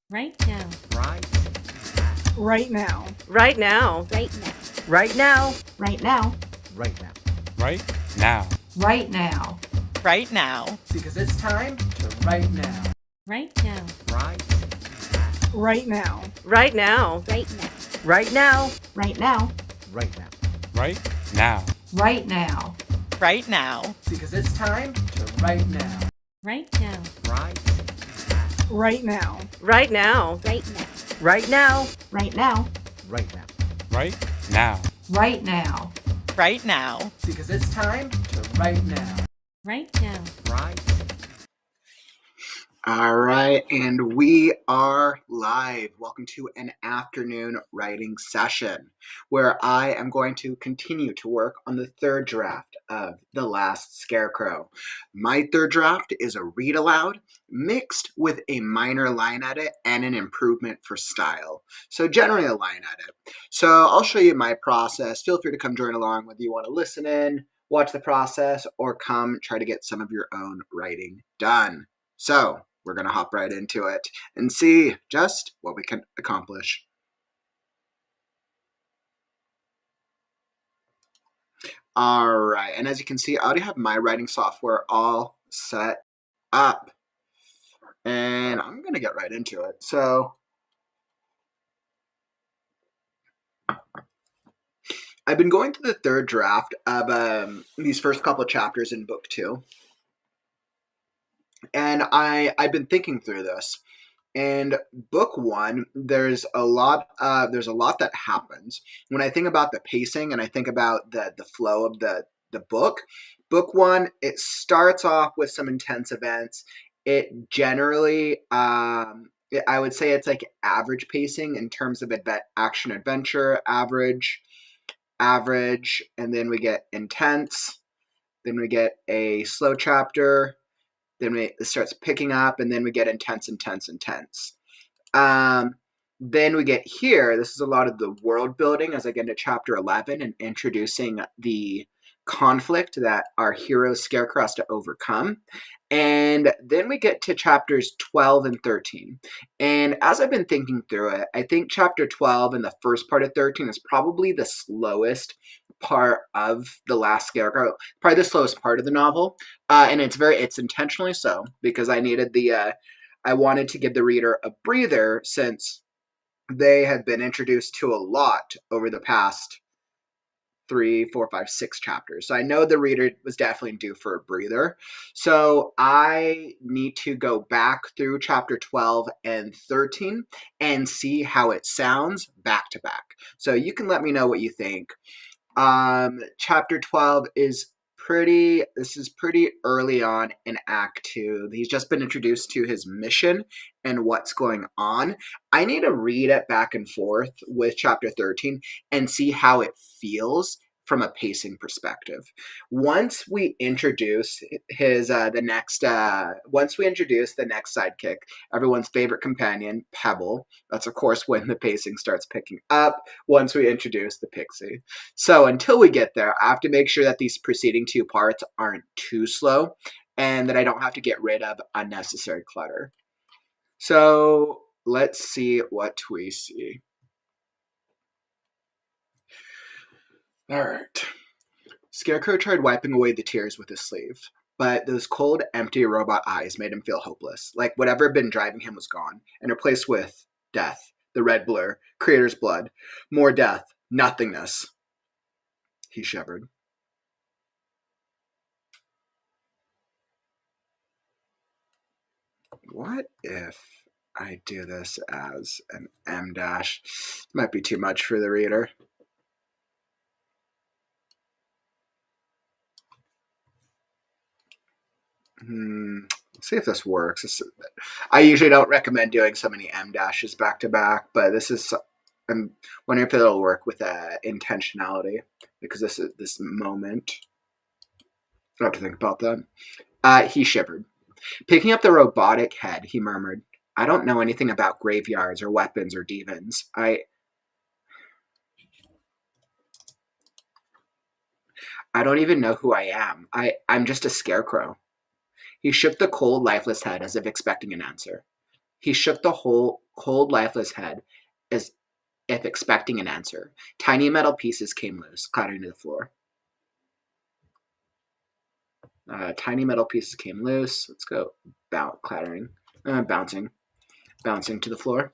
Right now. Right now. Right now. Right now. Right now. Right now. Right now. Right now. Right now. Right now. Because it's time to write now. Right now. Right now. Right now. Right now. Right now. Right now. Right now. Right now. Right now. Right now. Because it's time to write now. Right now. Right now. Right now. Right now. Right now. Right now. Right now. Right now. Right now. Right now. Because it's time to write now. Right now. All right, and we are live. Welcome to an afternoon writing session where I am going to continue to work on the third draft of The Last Scarecrow. My third draft is a read aloud mixed with a minor line edit and an improvement for style. So generally a line edit. So I'll show you my process. Feel free to come join along whether you want to listen in, watch the process, or come try to get some of your own writing done. So we're going to hop right into it and see just what we can accomplish. All right, and as you can see, I already have my writing software all set up. And I'm going to get right into it. So I've been going through the third draft of these first couple of chapters in book 2. And I've been thinking through this. And book 1, there's a lot that happens. When I think about the pacing and I think about the flow of the book 1, it starts off with some intense events. It generally, I would say it's like average pacing in terms of action adventure, average, and then we get intense, then we get a slow chapter, then it starts picking up, and then we get intense. Then we get here, this is a lot of the world building as I get into chapter 11 and introducing the conflict that our hero Scarecrow has to overcome. And then we get to chapters 12 and 13. And as I've been thinking through it, I think chapter 12 and the first part of 13 is probably the slowest part of The Last Scarecrow, probably the slowest part of the novel. And it's intentionally so, because I wanted to give the reader a breather since they have been introduced to a lot over the past 3, 4, 5, 6 chapters. So I know the reader was definitely due for a breather. So I need to go back through chapter 12 and 13 and see how it sounds back to back. So you can let me know what you think. Chapter 12 is pretty early on in Act 2. He's just been introduced to his mission and what's going on. I need to read it back and forth with chapter 13 and see how it feels from a pacing perspective. Once we introduce the next sidekick, everyone's favorite companion, Pebble, that's of course when the pacing starts picking up once we introduce the pixie. So until we get there, I have to make sure that these preceding 2 parts aren't too slow and that I don't have to get rid of unnecessary clutter. So let's see what we see. All right. Scarecrow tried wiping away the tears with his sleeve, but those cold, empty robot eyes made him feel hopeless, like whatever had been driving him was gone, and replaced with death, the red blur, creator's blood, more death, nothingness. He shivered. What if I do this as an M dash? Might be too much for the reader. Let's see if this works. I usually don't recommend doing so many M dashes back to back, but I'm wondering if it'll work with intentionality, because this moment. I have to think about that. He shivered. Picking up the robotic head, he murmured, "I don't know anything about graveyards or weapons or demons. I don't even know who I am. I'm just a scarecrow." He shook the cold, lifeless head as if expecting an answer. He shook the whole cold, lifeless head as if expecting an answer. Tiny metal pieces came loose, clattering to the floor. Tiny metal pieces came loose. Let's go bouncing to the floor.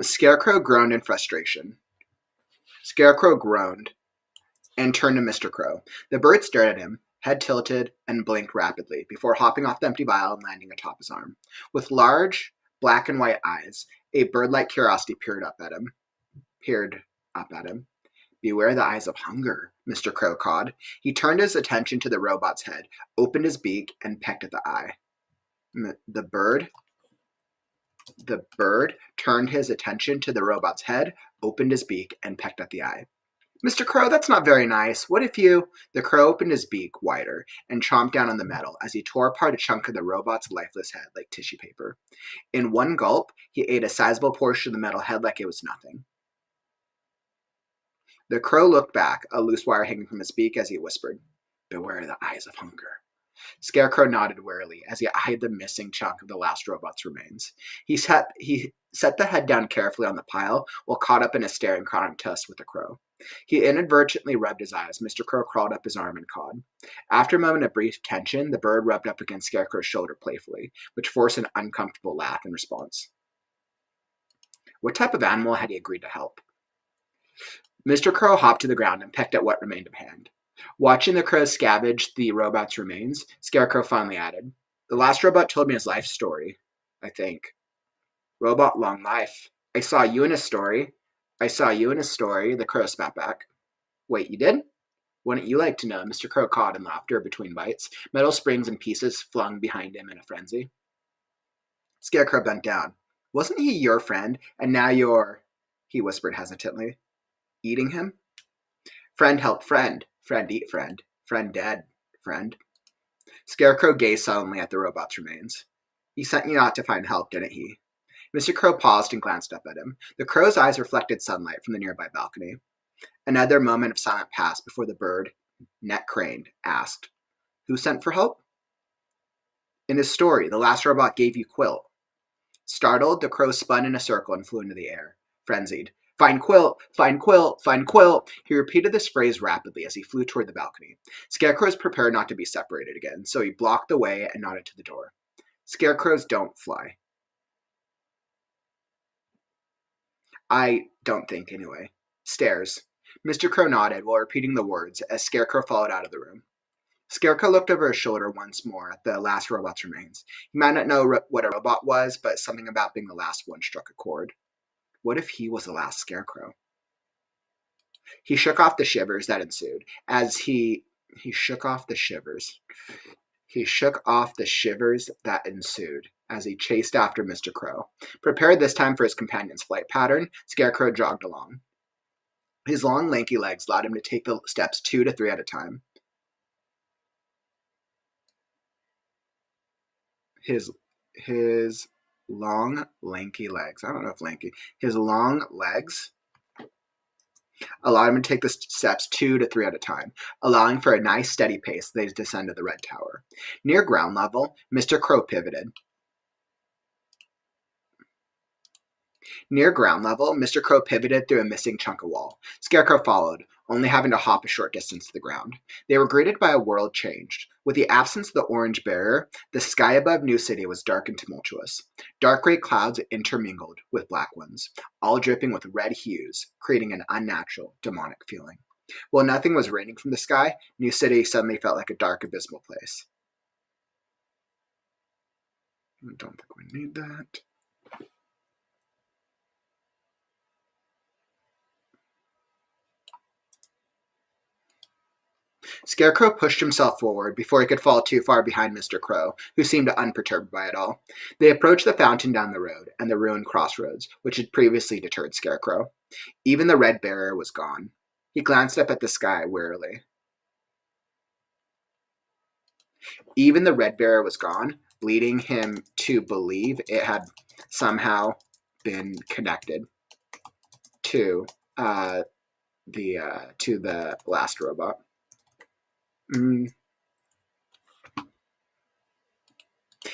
Scarecrow groaned in frustration. Scarecrow groaned and turned to Mr. Crow. The bird stared at him, head tilted, and blinked rapidly before hopping off the empty vial and landing atop his arm. With large, black and white eyes, a bird-like curiosity peered up at him. Beware the eyes of hunger, Mr. Crow cawed. He turned his attention to the robot's head, opened his beak, and pecked at the eye. The bird turned his attention to the robot's head, opened his beak, and pecked at the eye. Mr. Crow, that's not very nice. What if you... The crow opened his beak wider and chomped down on the metal as he tore apart a chunk of the robot's lifeless head like tissue paper. In one gulp, he ate a sizable portion of the metal head like it was nothing. The crow looked back, a loose wire hanging from his beak, as he whispered, "Beware the eyes of hunger." Scarecrow nodded wearily as he eyed the missing chunk of the last robot's remains. He set the head down carefully on the pile while caught up in a staring contest with the crow. He inadvertently rubbed his eyes. Mr. Crow crawled up his arm and cawed. After a moment of brief tension, the bird rubbed up against Scarecrow's shoulder playfully, which forced an uncomfortable laugh in response. What type of animal had he agreed to help? Mr. Crow hopped to the ground and pecked at what remained of hand. Watching the crow scavenge the robot's remains, Scarecrow finally added, "The last robot told me his life story, I think." "Robot long life. I saw you in a story," the crow spat back. "Wait, you did? Wouldn't you like to know?" Mr. Crow cawed in laughter between bites, metal springs and pieces flung behind him in a frenzy. Scarecrow bent down. "Wasn't he your friend, and now you're," he whispered hesitantly, "eating him?" "Friend help friend. Friend eat friend. Friend dead. Friend." Scarecrow gazed sullenly at the robot's remains. "He sent you out to find help, didn't he?" Mr. Crow paused and glanced up at him. The crow's eyes reflected sunlight from the nearby balcony. Another moment of silence passed before the bird, neck craned, asked, "Who sent for help?" "In his story, the last robot gave you Quilt." Startled, the crow spun in a circle and flew into the air, frenzied. "Find Quilt! Find Quilt! Find Quilt!" He repeated this phrase rapidly as he flew toward the balcony. Scarecrow was prepared not to be separated again, so he blocked the way and nodded to the door. "Scarecrows don't fly." "I don't think, anyway." "Stairs." Mr. Crow nodded while repeating the words as Scarecrow followed out of the room. Scarecrow looked over his shoulder once more at the last robot's remains. He might not know what a robot was, but something about being the last one struck a chord. What if he was the last Scarecrow? He shook off the shivers that ensued as he chased after Mr. Crow. Prepared this time for his companion's flight pattern, Scarecrow jogged along. His long, lanky legs allowed him to take the steps 2 to 3 at a time. His long, lanky legs. I don't know if lanky. His long legs allowed him to take the steps 2 to 3 at a time, allowing for a nice steady pace as they descended the red tower. Near ground level, Mr. Crow pivoted. Through a missing chunk of wall. Scarecrow followed, only having to hop a short distance to the ground. They were greeted by a world changed. With the absence of the orange barrier, the sky above New City was dark and tumultuous. Dark gray clouds intermingled with black ones, all dripping with red hues, creating an unnatural, demonic feeling. While nothing was raining from the sky, New City suddenly felt like a dark, abysmal place. I don't think we need that. Scarecrow pushed himself forward before he could fall too far behind Mr. Crow, who seemed unperturbed by it all. They approached the fountain down the road and the ruined crossroads, which had previously deterred Scarecrow. Even the red barrier was gone. He glanced up at the sky wearily. Even the red barrier was gone, leading him to believe it had somehow been connected to the last robot.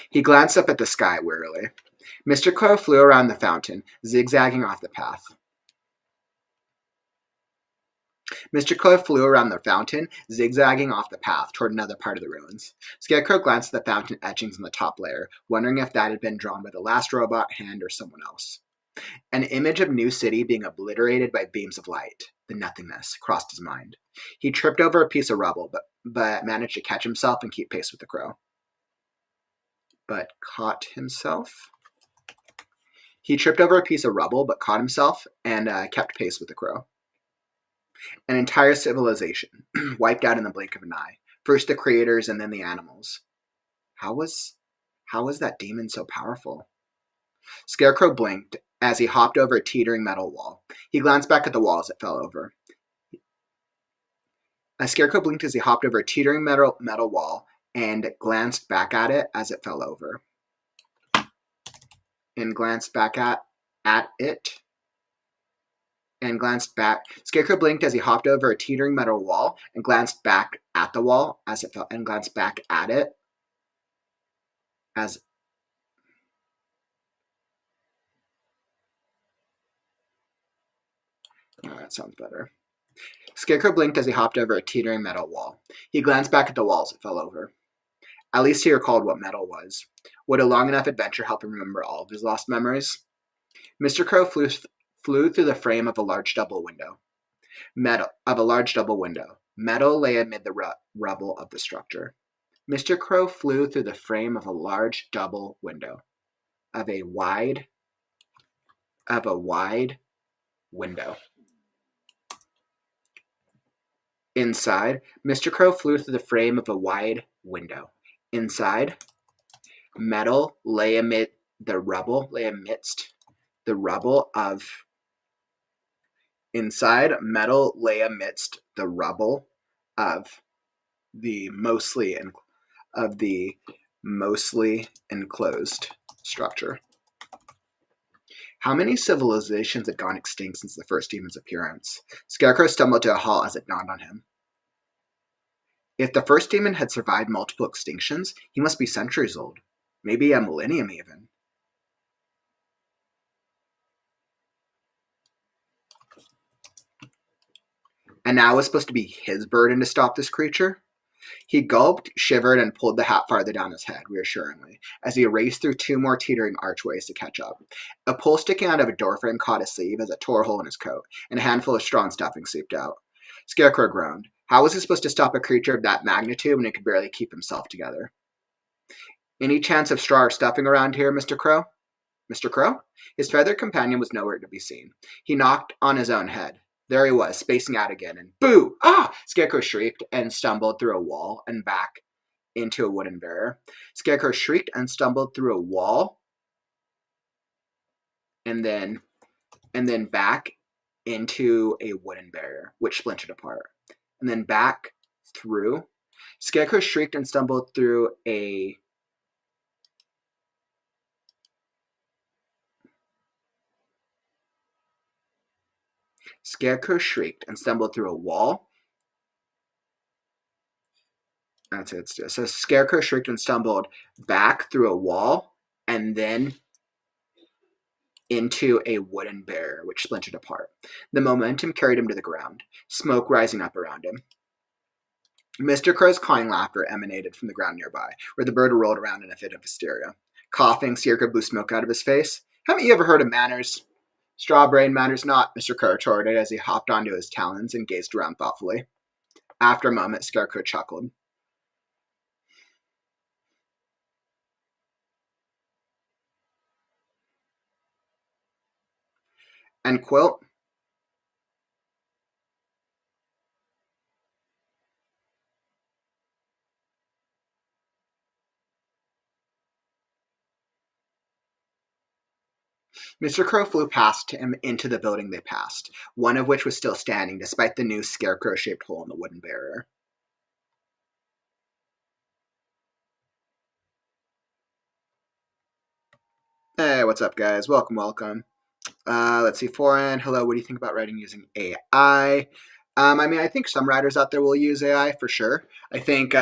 He He glanced up at the sky wearily. Mr. Crow flew around the fountain, zigzagging off the path. Mr. Crow flew around the fountain, zigzagging off the path toward another part of the ruins. Scarecrow glanced at the fountain etchings in the top layer, wondering if that had been drawn by the last robot hand or someone else. An image of New City being obliterated by beams of light, the nothingness, crossed his mind. He tripped over a piece of rubble, but managed to catch himself and keep pace with the crow. But caught himself? He tripped over a piece of rubble, but caught himself and kept pace with the crow. An entire civilization, wiped out in the blink of an eye. First the creators and then the animals. How was that demon so powerful? Scarecrow blinked as he hopped over a teetering metal wall. He glanced back at the wall as it fell over. Scarecrow blinked as he hopped over a teetering metal wall and glanced back at it as it fell over. And glanced back at it. And glanced back. Scarecrow blinked as he hopped over a teetering metal wall and glanced back at the wall as it fell, and glanced back at it as that sounds better. Scarecrow blinked as he hopped over a teetering metal wall. He glanced back at the wall as it fell over. At least he recalled what metal was. Would a long enough adventure help him remember all of his lost memories? Mr. Crow flew through the frame of a large double window. Metal lay amid the rubble of the structure. Mr. Crow flew through the frame of a large double window. Of a wide window. Inside, Mr. Crow flew through the frame of a wide window. Inside, metal lay amidst the rubble of the mostly enclosed structure. How many civilizations had gone extinct since the first demon's appearance? Scarecrow stumbled to a halt as it dawned on him. If the first demon had survived multiple extinctions, he must be centuries old. Maybe a millennium even. And now it was supposed to be his burden to stop this creature? He gulped, shivered, and pulled the hat farther down his head, reassuringly, as he raced through 2 more teetering archways to catch up. A pole sticking out of a doorframe caught his sleeve as it tore a hole in his coat, and a handful of straw and stuffing seeped out. Scarecrow groaned. How was he supposed to stop a creature of that magnitude when he could barely keep himself together? Any chance of straw or stuffing around here, Mr. Crow? Mr. Crow? His feathered companion was nowhere to be seen. He knocked on his own head. There he was, spacing out again, and boo! Ah! Scarecrow shrieked and stumbled through a wall and back into a wooden barrier. Scarecrow shrieked and stumbled through a wall and then back into a wooden barrier, which splintered apart. And then back through. Scarecrow shrieked and stumbled through a Scarecrow shrieked and stumbled through a wall. That's it. So Scarecrow shrieked and stumbled back through a wall and then into a wooden barrier, which splintered apart. The momentum carried him to the ground, smoke rising up around him. Mr. Crow's cawing laughter emanated from the ground nearby, where the bird rolled around in a fit of hysteria. Coughing, Scarecrow blew smoke out of his face. Haven't you ever heard of manners? Straw brain matters not, Mr. Crow retorted as he hopped onto his talons and gazed around thoughtfully. After a moment, Scarecrow chuckled. And Quilt? Mr. Crow flew past him into the building they passed, one of which was still standing despite the new scarecrow-shaped hole in the wooden barrier. Hey, what's up, guys? Welcome. Let's see, Foreign. Hello, what do you think about writing using AI? I think some writers out there will use AI for sure. I think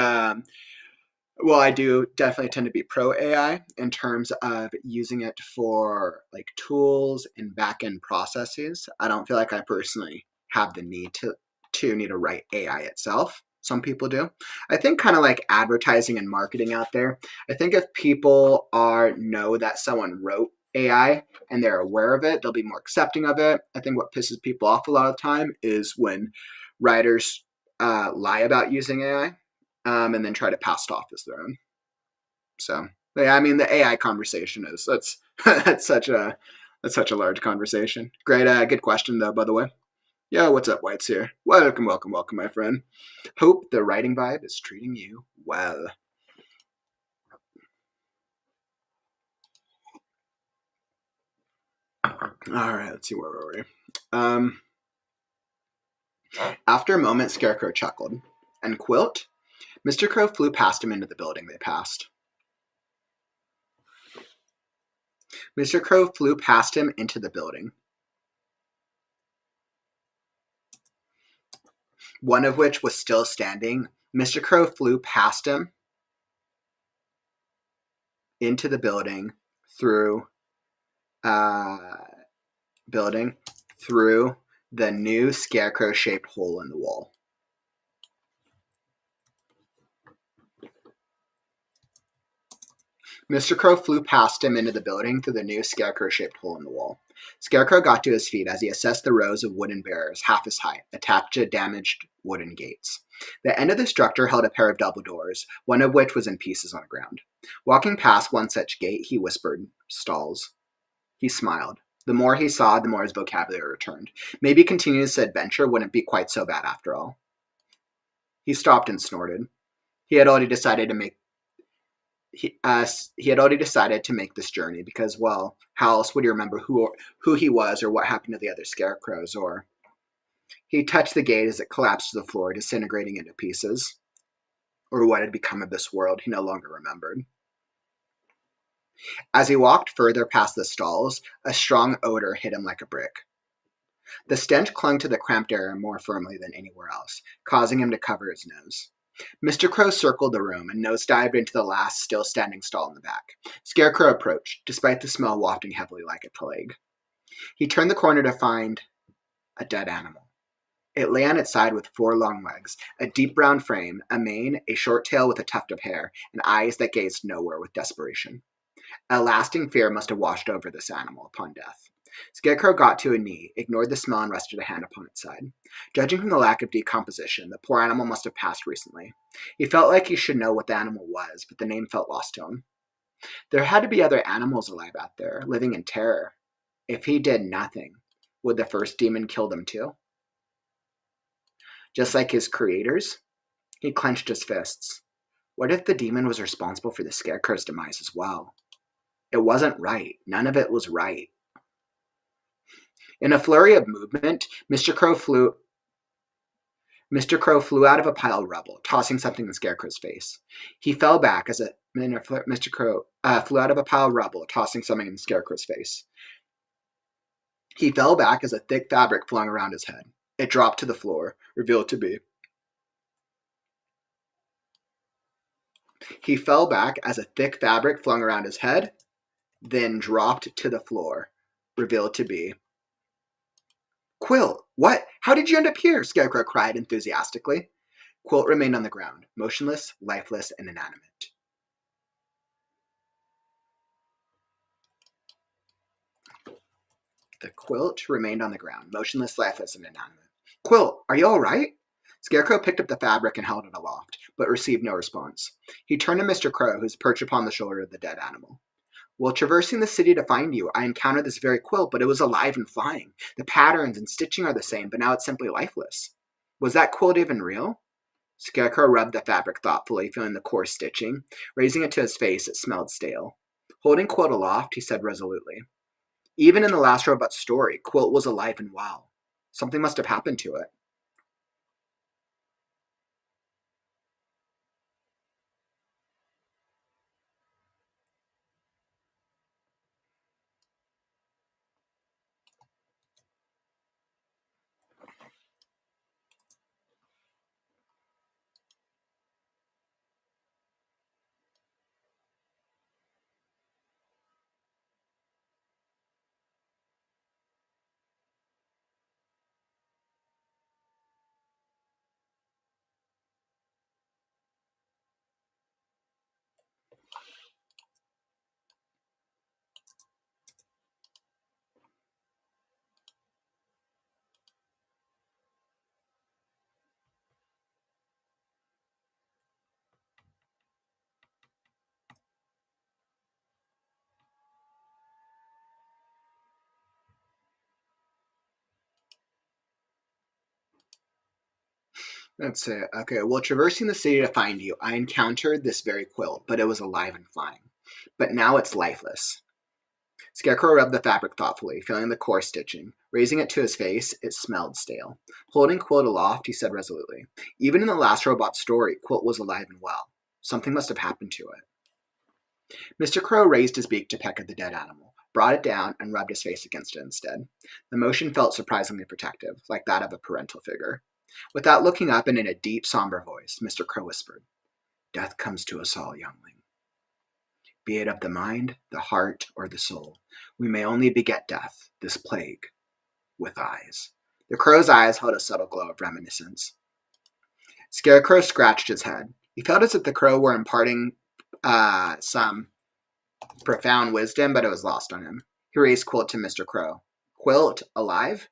Well, I do definitely tend to be pro AI in terms of using it for like tools and back-end processes. I don't feel like I personally have the need to write AI itself. Some people do. I think kind of like advertising and marketing out there. I think if people know that someone wrote AI and they're aware of it, they'll be more accepting of it. I think what pisses people off a lot of the time is when writers lie about using AI and then try to pass it off as their own. So yeah, I mean the AI conversation that's that's such a large conversation. Great, good question though, by the way. Yo, what's up, Whites here? Welcome, welcome, welcome, my friend. Hope the writing vibe is treating you well. All right, let's see, where were we? After a moment, Scarecrow chuckled. And Quilt? Mr. Crow flew past him into the building they passed. Mr. Crow flew past him into the building, one of which was still standing. Mr. Crow flew past him into the building through the new scarecrow-shaped hole in the wall. Mr. Crow flew past him into the building through the new scarecrow-shaped hole in the wall. Scarecrow got to his feet as he assessed the rows of wooden barriers half his height, attached to damaged wooden gates. The end of the structure held a pair of double doors, one of which was in pieces on the ground. Walking past one such gate, he whispered, "Stalls." He smiled. The more he saw, the more his vocabulary returned. Maybe continuing this adventure wouldn't be quite so bad after all. He stopped and snorted. He had already decided to make this journey because, well, how else would he remember who he was or what happened to the other scarecrows? Or he touched the gate as it collapsed to the floor, disintegrating into pieces. Or what had become of this world he no longer remembered. As he walked further past the stalls, a strong odor hit him like a brick. The stench clung to the cramped air more firmly than anywhere else, causing him to cover his nose. Mr. Crow circled the room and nosedived into the last still-standing stall in the back. Scarecrow approached, despite the smell wafting heavily like a plague. He turned the corner to find a dead animal. It lay on its side with 4 long legs, a deep brown frame, a mane, a short tail with a tuft of hair, and eyes that gazed nowhere with desperation. A lasting fear must have washed over this animal upon death. Scarecrow got to a knee, ignored the smell, and rested a hand upon its side. Judging from the lack of decomposition, the poor animal must have passed recently. He felt like he should know what the animal was, but the name felt lost to him. There had to be other animals alive out there, living in terror. If he did nothing, would the first demon kill them too? Just like his creators? He clenched his fists. What if the demon was responsible for the Scarecrow's demise as well? It wasn't right. None of it was right. In a flurry of movement, Mr. Crow flew out of a pile of rubble, tossing something in Scarecrow's face. He fell back as Mr. Crow flew out of a pile of rubble, tossing something in Scarecrow's face. He fell back as a thick fabric flung around his head. It dropped to the floor, revealed to be. He fell back as a thick fabric flung around his head, then dropped to the floor, revealed to be. Quilt, what? How did you end up here? Scarecrow cried enthusiastically. Quilt remained on the ground, motionless, lifeless, and inanimate. The quilt remained on the ground, motionless, lifeless, and inanimate. Quilt, are you all right? Scarecrow picked up the fabric and held it aloft, but received no response. He turned to Mr. Crow, who was perched upon the shoulder of the dead animal. While traversing the city to find you, I encountered this very quilt, but it was alive and flying. The patterns and stitching are the same, but now it's simply lifeless. Was that quilt even real? Scarecrow rubbed the fabric thoughtfully, feeling the coarse stitching. Raising it to his face, it smelled stale. Holding Quilt aloft, he said resolutely, even in the last robot story, Quilt was alive and well. Something must have happened to it. That's it. Okay, well, traversing the city to find you, I encountered this very quilt, but it was alive and flying. But now it's lifeless. Scarecrow rubbed the fabric thoughtfully, feeling the coarse stitching. Raising it to his face, it smelled stale. Holding Quilt aloft, he said resolutely, "Even in the last robot story, Quilt was alive and well. Something must have happened to it." Mr. Crow raised his beak to peck at the dead animal, brought it down, and rubbed his face against it instead. The motion felt surprisingly protective, like that of a parental figure. Without looking up and in a deep, somber voice, Mr. Crow whispered, "Death comes to us all, youngling. Be it of the mind, the heart, or the soul, we may only beget death, this plague, with eyes." The crow's eyes held a subtle glow of reminiscence. Scarecrow scratched his head. He felt as if the crow were imparting some profound wisdom, but it was lost on him. He raised Quilt to Mr. Crow. "Quilt, alive?"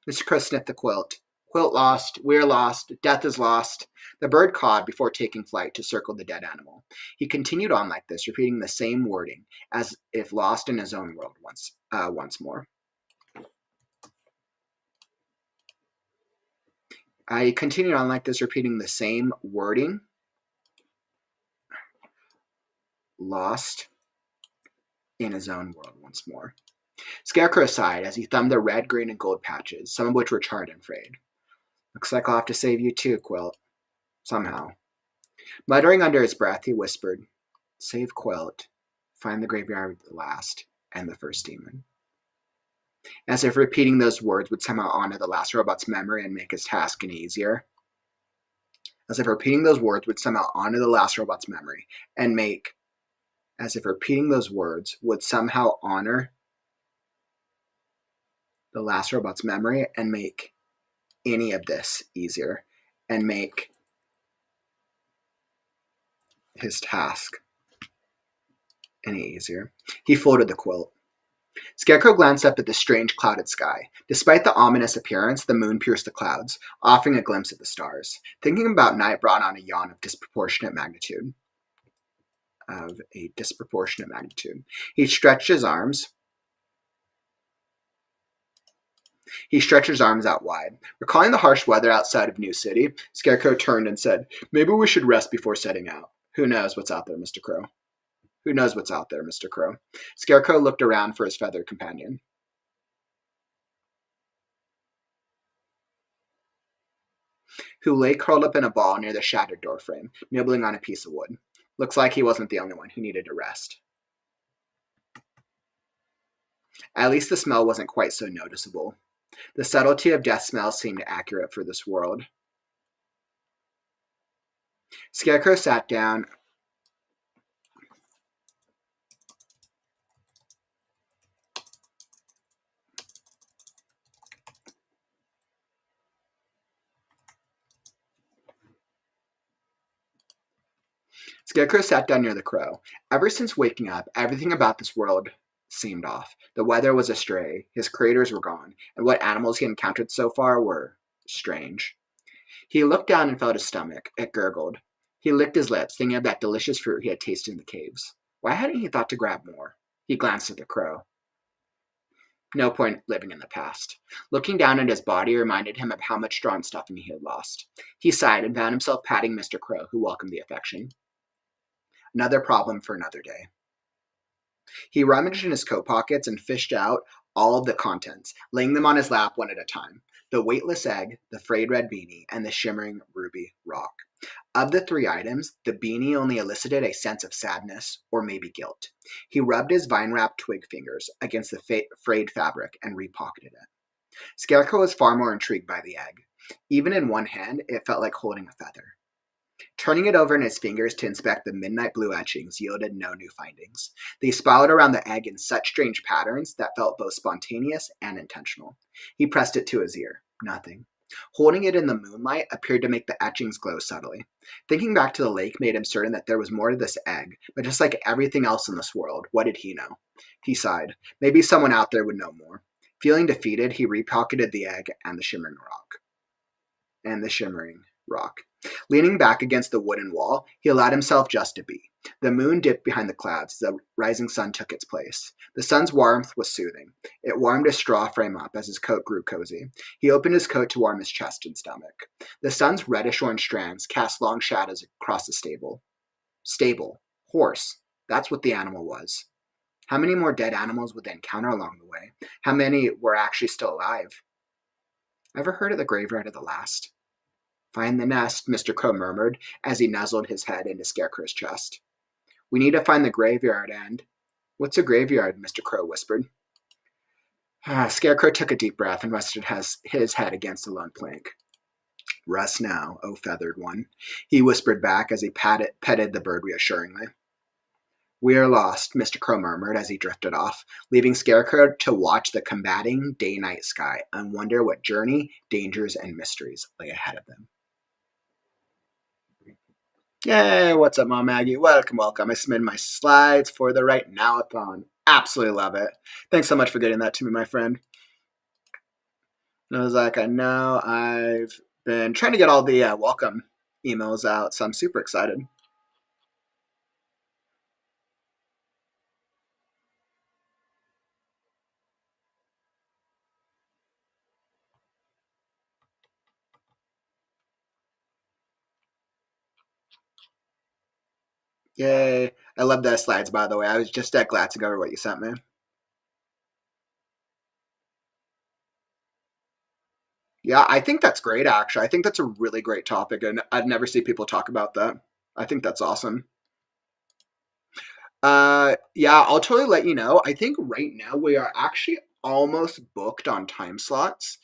Mr. Crow sniffed the quilt. "Quilt lost, we're lost, death is lost." The bird cawed before taking flight to circle the dead animal. He continued on like this, repeating the same wording, as if lost in his own world once more. He continued on like this, repeating the same wording, lost in his own world once more. Scarecrow sighed as he thumbed the red, green, and gold patches, some of which were charred and frayed. "Looks like I'll have to save you too, Quilt. Somehow." Muttering under his breath, he whispered, "Save Quilt, find the graveyard last, and the first demon." As if repeating those words would somehow honor the last robot's memory and make his task any easier. As if repeating those words would somehow honor the last robot's memory and make... As if repeating those words would somehow honor the last robot's memory and make any of this easier and make his task any easier. He folded the quilt. Scarecrow glanced up at the strange clouded sky. Despite the ominous appearance, the moon pierced the clouds, offering a glimpse at the stars. Thinking about night brought on a yawn of disproportionate magnitude. He stretched his arms. Out wide. Recalling the harsh weather outside of New City, Scarecrow turned and said, "Maybe we should rest before setting out. Who knows what's out there, Mr. Crow?" "Who knows what's out there, Mr. Crow?" Scarecrow looked around for his feathered companion. Who lay curled up in a ball near the shattered doorframe, nibbling on a piece of wood. Looks like he wasn't the only one who needed a rest. At least the smell wasn't quite so noticeable. The subtlety of death smell seemed accurate for this world. Scarecrow sat down. Scarecrow sat down near the crow. Ever since waking up, everything about this world seemed off. The weather was astray, his creators were gone, and what animals he encountered so far were strange. He looked down and felt his stomach. It gurgled. He licked his lips, thinking of that delicious fruit he had tasted in the caves. Why hadn't he thought to grab more? He glanced at the crow. No point living in the past. Looking down at his body reminded him of how much drawn stuffing he had lost. He sighed and found himself patting Mr. Crow, who welcomed the affection. Another problem for another day. He rummaged in his coat pockets and fished out all of the contents, laying them on his lap one at a time. The weightless egg, the frayed red beanie, and the shimmering ruby rock. Of the three items, the beanie only elicited a sense of sadness or maybe guilt. He rubbed his vine-wrapped twig fingers against the frayed fabric and repocketed it. Scarecrow was far more intrigued by the egg. Even in one hand, it felt like holding a feather. Turning it over in his fingers to inspect the midnight blue etchings yielded no new findings. They spiraled around the egg in such strange patterns that felt both spontaneous and intentional. He pressed it to his ear. Nothing. Holding it in the moonlight appeared to make the etchings glow subtly. Thinking back to the lake made him certain that there was more to this egg, but just like everything else in this world, what did he know? He sighed. Maybe someone out there would know more. Feeling defeated, he repocketed the egg and the shimmering rock. Leaning back against the wooden wall, he allowed himself just to be. The moon dipped behind the clouds as the rising sun took its place. The sun's warmth was soothing. It warmed his straw frame up as his coat grew cozy. He opened his coat to warm his chest and stomach. The sun's reddish-orange strands cast long shadows across the stable. Stable. Horse. That's what the animal was. How many more dead animals would they encounter along the way? How many were actually still alive? Ever heard of the graveyard of the last? Find the nest, Mr. Crow murmured as he nuzzled his head into Scarecrow's chest. We need to find the graveyard and... What's a graveyard? Mr. Crow whispered. Scarecrow took a deep breath and rested his head against the lone plank. Rest now, O feathered one, he whispered back as he petted the bird reassuringly. We are lost, Mr. Crow murmured as he drifted off, leaving Scarecrow to watch the combating day-night sky and wonder what journey, dangers, and mysteries lay ahead of them. Yay, what's up, Mom Maggie? Welcome. I submitted my slides for the WriteNow A Thon. Absolutely love it. Thanks so much for getting that to me, my friend. And I was like, I know I've been trying to get all the welcome emails out, so I'm super excited. Yay. I love those slides, by the way. I was just glad to go over what you sent me. Yeah, I think that's great, actually. I think that's a really great topic, and I'd never see people talk about that. I think that's awesome. Yeah, I'll totally let you know. I think right now we are actually almost booked on time slots.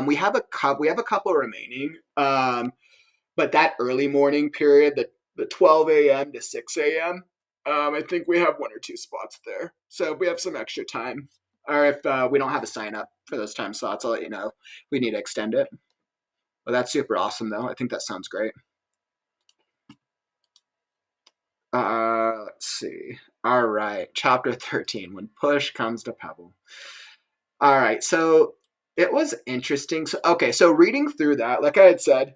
We have a couple remaining. But that early morning period, the 12 a.m. to 6 a.m., I think we have 1 or 2 spots there. So we have some extra time. Or if we don't have a sign up for those time slots, I'll let you know. We need to extend it. Well, that's super awesome, though. I think that sounds great. Let's see. All right. Chapter 13, When Push Comes to Pebble. All right. So it was interesting. So reading through that, like I had said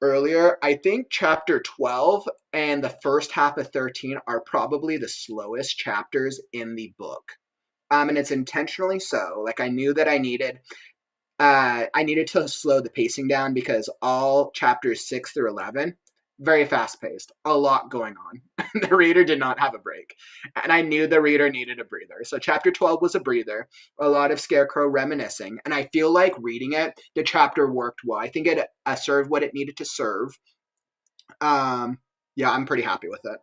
earlier, I think chapter 12 and the first half of 13 are probably the slowest chapters in the book. And it's intentionally so. Like I knew that I needed to slow the pacing down because all chapters 6 through 11, very fast paced, a lot going on. The reader did not have a break. And I knew the reader needed a breather. So chapter 12 was a breather, a lot of Scarecrow reminiscing. And I feel like reading it, the chapter worked well. I think it served what it needed to serve. Yeah, I'm pretty happy with it.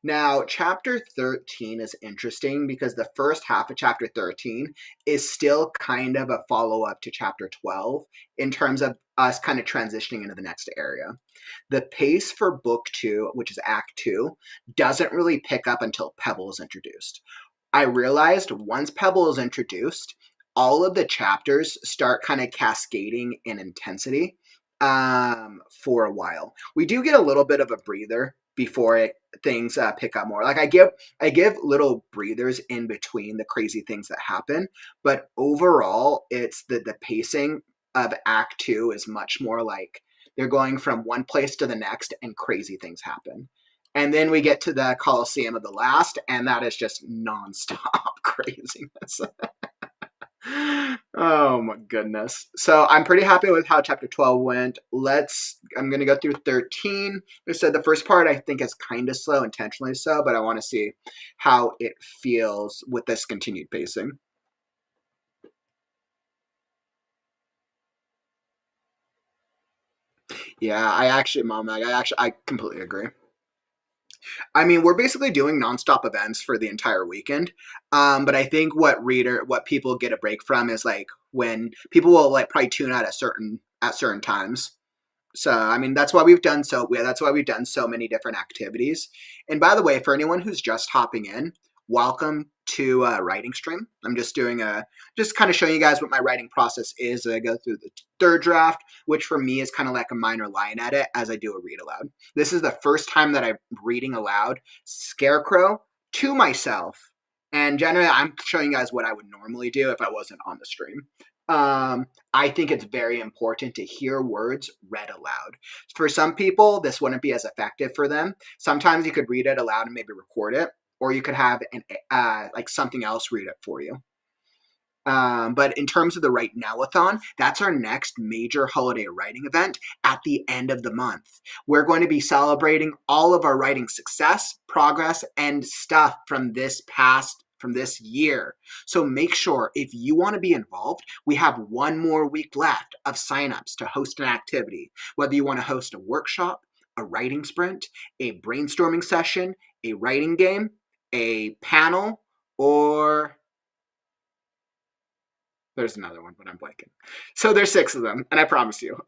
Now, chapter 13 is interesting because the first half of chapter 13 is still kind of a follow-up to chapter 12 in terms of us kind of transitioning into the next area. The pace for book 2, which is act 2, doesn't really pick up until Pebble is introduced. I realized once Pebble is introduced, all of the chapters start kind of cascading in intensity for a while. We do get a little bit of a breather before things pick up more. Like I give little breathers in between the crazy things that happen, but overall, it's the pacing of Act 2 is much more like they're going from one place to the next, and crazy things happen. And then we get to the Coliseum of the Last, and that is just nonstop craziness. Oh my goodness. So I'm pretty happy with how chapter 12 went. I'm going to go through 13. I said the first part I think is kind of slow, intentionally so, but I want to see how it feels with this continued pacing. Yeah, I completely agree. I mean, we're basically doing nonstop events for the entire weekend. But I think what people get a break from is like when people will like probably tune out at certain times. So I mean that's why we've done so many different activities. And by the way, for anyone who's just hopping in, welcome to writing stream. I'm just kind of showing you guys what my writing process is as I go through the third draft, which for me is kind of like a minor line edit as I do a read aloud. This is the first time that I'm reading aloud Scarecrow to myself. And generally I'm showing you guys what I would normally do if I wasn't on the stream. I think it's very important to hear words read aloud. For some people, this wouldn't be as effective for them. Sometimes you could read it aloud and maybe record it, or you could have like something else read it for you. But in terms of the Write Now A Thon, that's our next major holiday writing event at the end of the month. We're going to be celebrating all of our writing success, progress, and stuff from this year. So make sure if you want to be involved, we have one more week left of signups to host an activity. Whether you want to host a workshop, a writing sprint, a brainstorming session, a writing game, a panel, or there's another one, but I'm blanking. So there's 6 of them, and I promise you.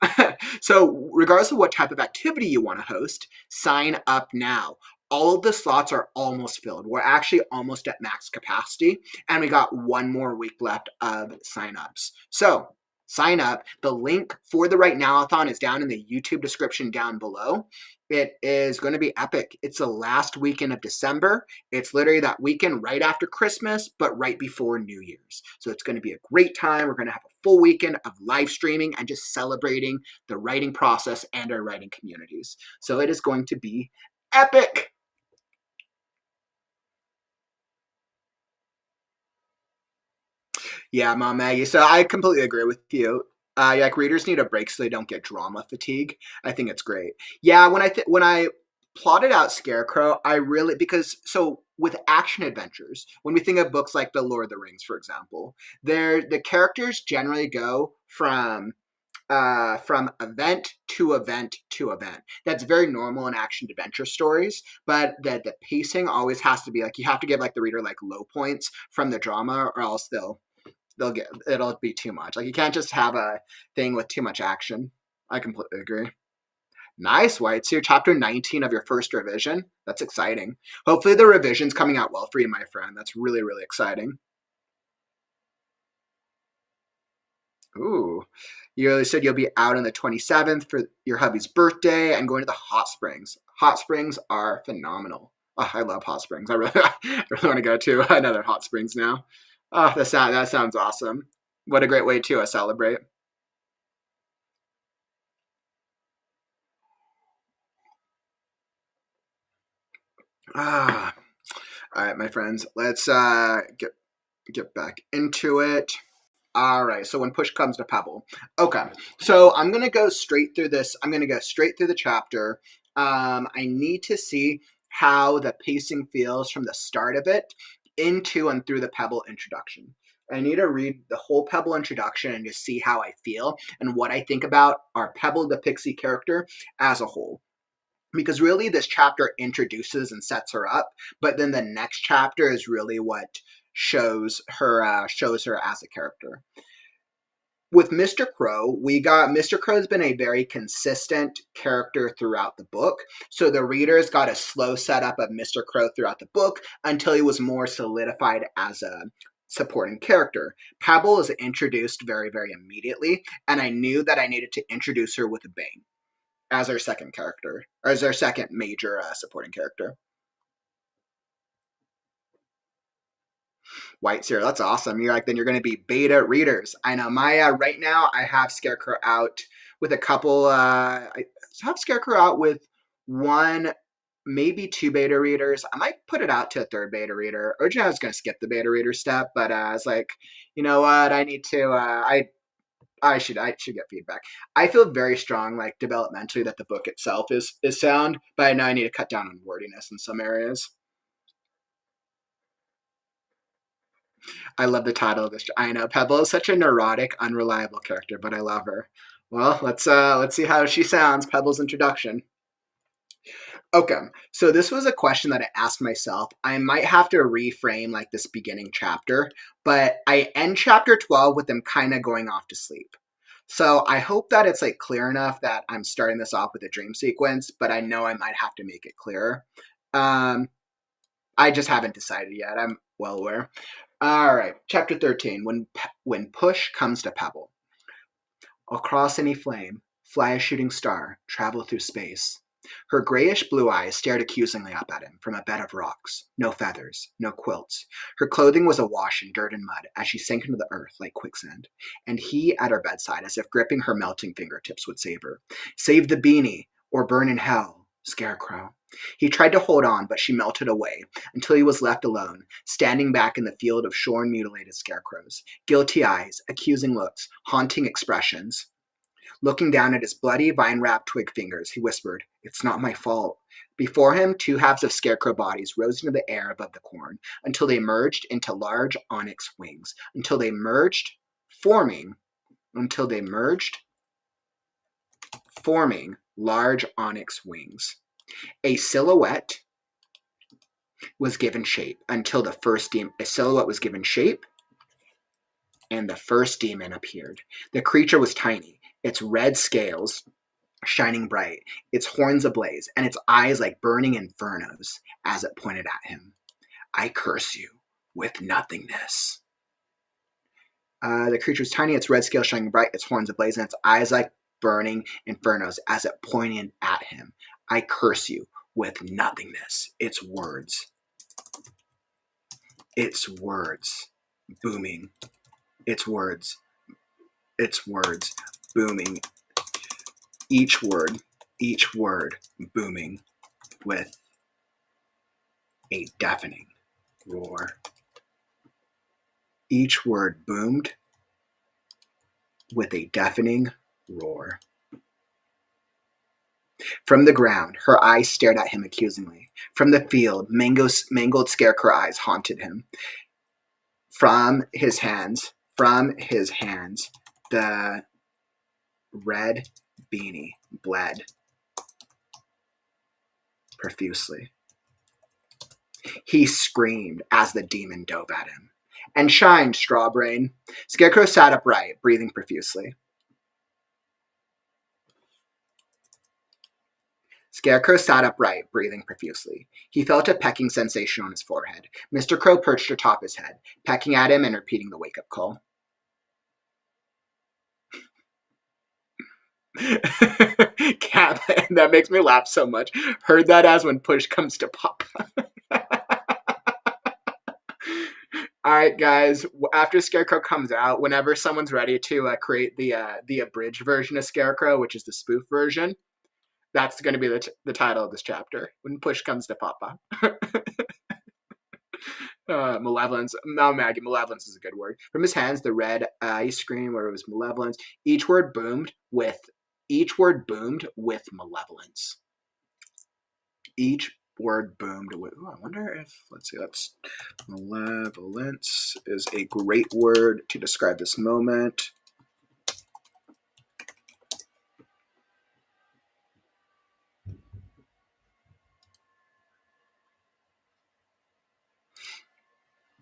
So regardless of what type of activity you want to host, sign up now. All of the slots are almost filled. We're actually almost at max capacity, and we got one more week left of signups. So sign up. The link for the Write Now A Thon is down in the YouTube description down below. It is going to be epic. It's the last weekend of December. It's literally that weekend right after Christmas, but right before New Year's. So it's going to be a great time. We're going to have a full weekend of live streaming and just celebrating the writing process and our writing communities. So it is going to be epic. Yeah, Mom Maggie. So I completely agree with you. Like readers need a break so they don't get drama fatigue. I think it's great. Yeah, when I plotted out Scarecrow, I really so with action adventures, when we think of books like The Lord of the Rings, for example, the characters generally go from event to event to event. That's very normal in action adventure stories, but the pacing always has to be like you have to give like the reader like low points from the drama, or else it'll be too much. Like you can't just have a thing with too much action. I completely agree. Nice, White. So you're chapter 19 of your first revision. That's exciting. Hopefully the revision's coming out well for you, my friend. That's really, really exciting. Ooh. You said you'll be out on the 27th for your hubby's birthday and going to the hot springs. Hot springs are phenomenal. Oh, I love hot springs. I really want to go to another hot springs now. Oh, that sounds awesome. What a great way to celebrate. All right, my friends. Let's get back into it. All right, so when push comes to pebble. Okay, so I'm going to go straight through this. I'm going to go straight through the chapter. I need to see how the pacing feels from the start of it into and through the pebble introduction. I need to read the whole pebble introduction and just see how I feel and what I think about our Pebble the Pixie character as a whole. Because really this chapter introduces and sets her up, but then the next chapter is really what shows her as a character. With Mr. Crow, Mr. Crow's been a very consistent character throughout the book. So the readers got a slow setup of Mr. Crow throughout the book until he was more solidified as a supporting character. Pebble is introduced very, very immediately, and I knew that I needed to introduce her with a bang as our second character, or as our second major supporting character. White Zero, that's awesome. Then you're going to be beta readers. I know right now I have Scarecrow out with a couple. I have Scarecrow out with 1, maybe 2 beta readers. I might put it out to a 3rd beta reader. Originally, I was going to skip the beta reader step, but I was like, you know what? I need to. I should get feedback. I feel very strong, like developmentally, that the book itself is sound, but I know I need to cut down on wordiness in some areas. I love the title of this. I know Pebble is such a neurotic, unreliable character, but I love her. Well, let's see how she sounds. Pebble's introduction. Okay, so this was a question that I asked myself. I might have to reframe like this beginning chapter, but I end chapter 12 with them kind of going off to sleep. So I hope that it's like clear enough that I'm starting this off with a dream sequence, but I know I might have to make it clearer. I just haven't decided yet. I'm well aware. All right, chapter 13, when push comes to pebble. Across any flame, fly a shooting star, travel through space. Her grayish-blue eyes stared accusingly up at him from a bed of rocks. No feathers, no quilts. Her clothing was awash in dirt and mud as she sank into the earth like quicksand, and he at her bedside as if gripping her melting fingertips would save her. Save the beanie, or burn in hell, Scarecrow. He tried to hold on, but she melted away until he was left alone, standing back in the field of shorn, mutilated scarecrows. Guilty eyes, accusing looks, haunting expressions. Looking down at his bloody, vine-wrapped twig fingers, he whispered, "It's not my fault." Before him, two halves of scarecrow bodies rose into the air above the corn, until they merged into large onyx wings, forming large onyx wings. A silhouette was given shape, and the first demon appeared. The creature was tiny, its red scales shining bright, its horns ablaze, and its eyes like burning infernos as it pointed at him. "I curse you with nothingness." The creature was tiny, its red scales shining bright, its horns ablaze, and its eyes like burning infernos as it pointed at him. "I curse you with nothingness." Its words booming. Its words booming. Each word booming with a deafening roar. Each word boomed with a deafening roar. From the ground, her eyes stared at him accusingly. From the field, mangled scarecrow eyes haunted him. From his hands, the red beanie bled profusely. He screamed as the demon dove at him. "And shine, Strawbrain." Scarecrow sat upright, breathing profusely. He felt a pecking sensation on his forehead. Mr. Crow perched atop his head, pecking at him and repeating the wake-up call. Cat, that makes me laugh so much. Heard that as when push comes to pop. Alright, guys, after Scarecrow comes out, whenever someone's ready to create the abridged version of Scarecrow, which is the spoof version, that's going to be the title of this chapter, when push comes to papa. Malevolence. No, Maggie, malevolence is a good word. From his hands, the red ice cream, where it was malevolence. Each word boomed with malevolence. Each word boomed with. I wonder if, let's see, that's malevolence is a great word to describe this moment.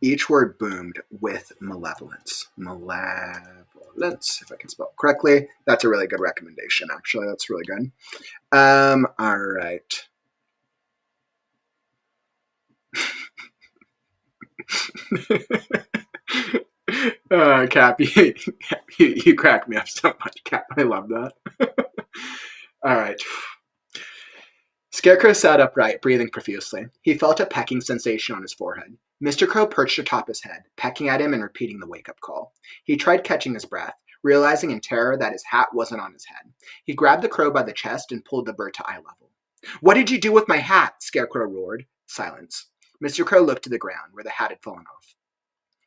Each word boomed with malevolence. Malevolence, if I can spell it correctly. That's a really good recommendation, actually. That's really good. All right. Cap, you crack me up so much, Cap. I love that. All right. Scarecrow sat upright, breathing profusely. He felt a pecking sensation on his forehead. Mr. Crow perched atop his head, pecking at him and repeating the wake-up call. He tried catching his breath, realizing in terror that his hat wasn't on his head. He grabbed the crow by the chest and pulled the bird to eye level. "What did you do with my hat?" Scarecrow roared. Silence. Mr. Crow looked to the ground, where the hat had fallen off.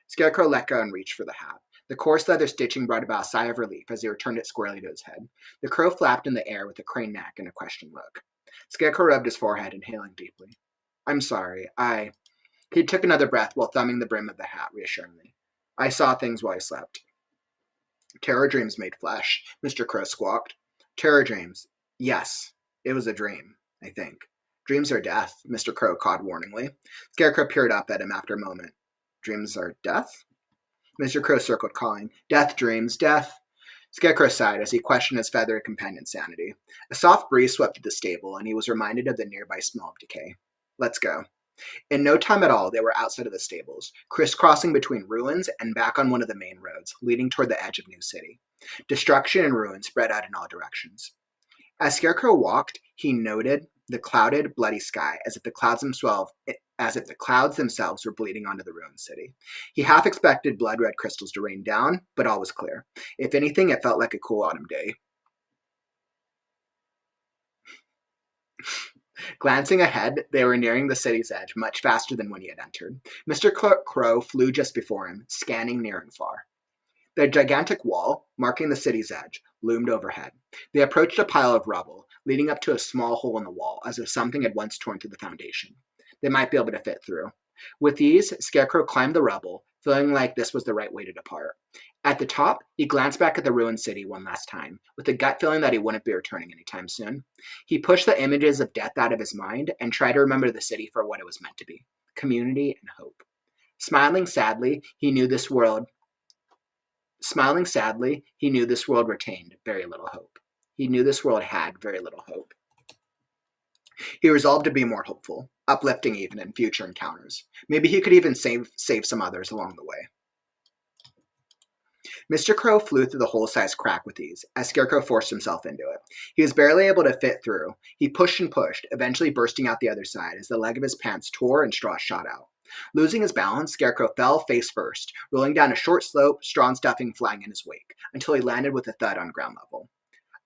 Scarecrow let go and reached for the hat. The coarse leather stitching brought about a sigh of relief as he returned it squarely to his head. The crow flapped in the air with a crane neck and a questioning look. Scarecrow rubbed his forehead, inhaling deeply. "I'm sorry. He took another breath while thumbing the brim of the hat reassuringly. "I saw things while I slept." "Terror dreams made flesh," Mr. Crow squawked. "Terror dreams. Yes, it was a dream, I think." "Dreams are death," Mr. Crow cawed warningly. Scarecrow peered up at him after a moment. "Dreams are death?" Mr. Crow circled, calling, "Death, dreams, death." Scarecrow sighed as he questioned his feathered companion's sanity. A soft breeze swept through the stable, and he was reminded of the nearby smell of decay. "Let's go." In no time at all, they were outside of the stables, crisscrossing between ruins and back on one of the main roads, leading toward the edge of New City. Destruction and ruin spread out in all directions. As Scarecrow walked, he noted the clouded, bloody sky, as if the clouds themselves were bleeding onto the ruined city. He half expected blood-red crystals to rain down, but all was clear. If anything, it felt like a cool autumn day. Glancing ahead, they were nearing the city's edge much faster than when he had entered. Mr. Crow flew just before him, scanning near and far. The gigantic wall, marking the city's edge, loomed overhead. They approached a pile of rubble, leading up to a small hole in the wall, as if something had once torn through the foundation. They might be able to fit through. With ease, Scarecrow climbed the rubble, feeling like this was the right way to depart. At the top, he glanced back at the ruined city one last time, with the gut feeling that he wouldn't be returning anytime soon. He pushed the images of death out of his mind and tried to remember the city for what it was meant to be: community and hope. Smiling sadly, he knew this world retained very little hope. He knew this world had very little hope. He resolved to be more hopeful, uplifting even in future encounters. Maybe he could even save some others along the way. Mr. Crow flew through the hole-sized crack with ease, as Scarecrow forced himself into it. He was barely able to fit through. He pushed and pushed, eventually bursting out the other side as the leg of his pants tore and straw shot out. Losing his balance, Scarecrow fell face first, rolling down a short slope, straw and stuffing flying in his wake, until he landed with a thud on ground level.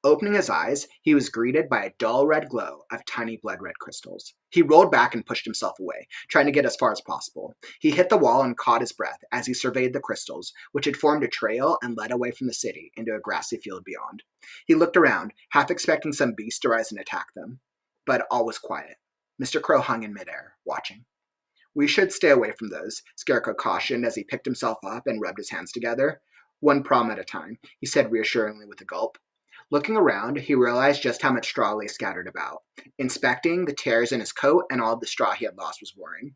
Opening his eyes, he was greeted by a dull red glow of tiny blood-red crystals. He rolled back and pushed himself away, trying to get as far as possible. He hit the wall and caught his breath as he surveyed the crystals, which had formed a trail and led away from the city into a grassy field beyond. He looked around, half expecting some beast to rise and attack them. But all was quiet. Mr. Crow hung in midair, watching. "We should stay away from those," Scarecrow cautioned as he picked himself up and rubbed his hands together. "One problem at a time," he said reassuringly with a gulp. Looking around, he realized just how much straw lay scattered about, inspecting the tears in his coat and all of the straw he had lost was wearing.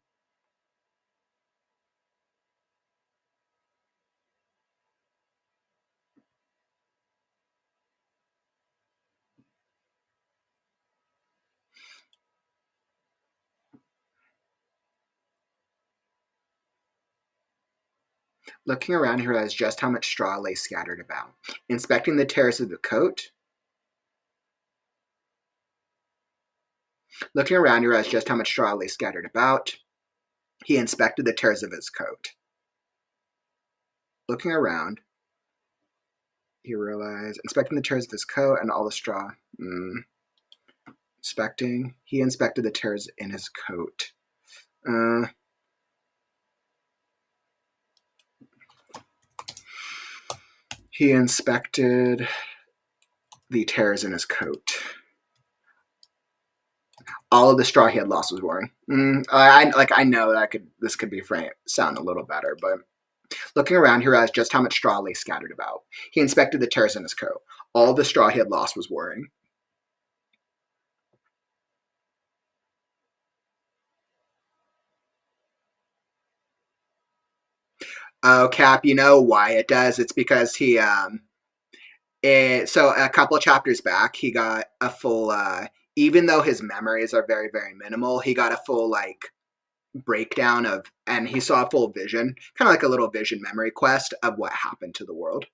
Looking around, he realized just how much straw lay scattered about, inspecting the tears of the coat. Looking around, he realized just how much straw lay scattered about. He inspected the tears of his coat. Looking around, he realized, inspecting the tears of his coat and all the straw. He inspected the tears in his coat. He inspected the tears in his coat. All of the straw he had lost was wearing. I know that this could be sound a little better, but looking around, he realized just how much straw lay scattered about. He inspected the tears in his coat. All of the straw he had lost was wearing. Oh, Cap, you know why it does? It's because so a couple of chapters back, he got a full, even though his memories are very, very minimal, he got a full, breakdown and he saw a full vision, kind of like a little vision memory quest of what happened to the world.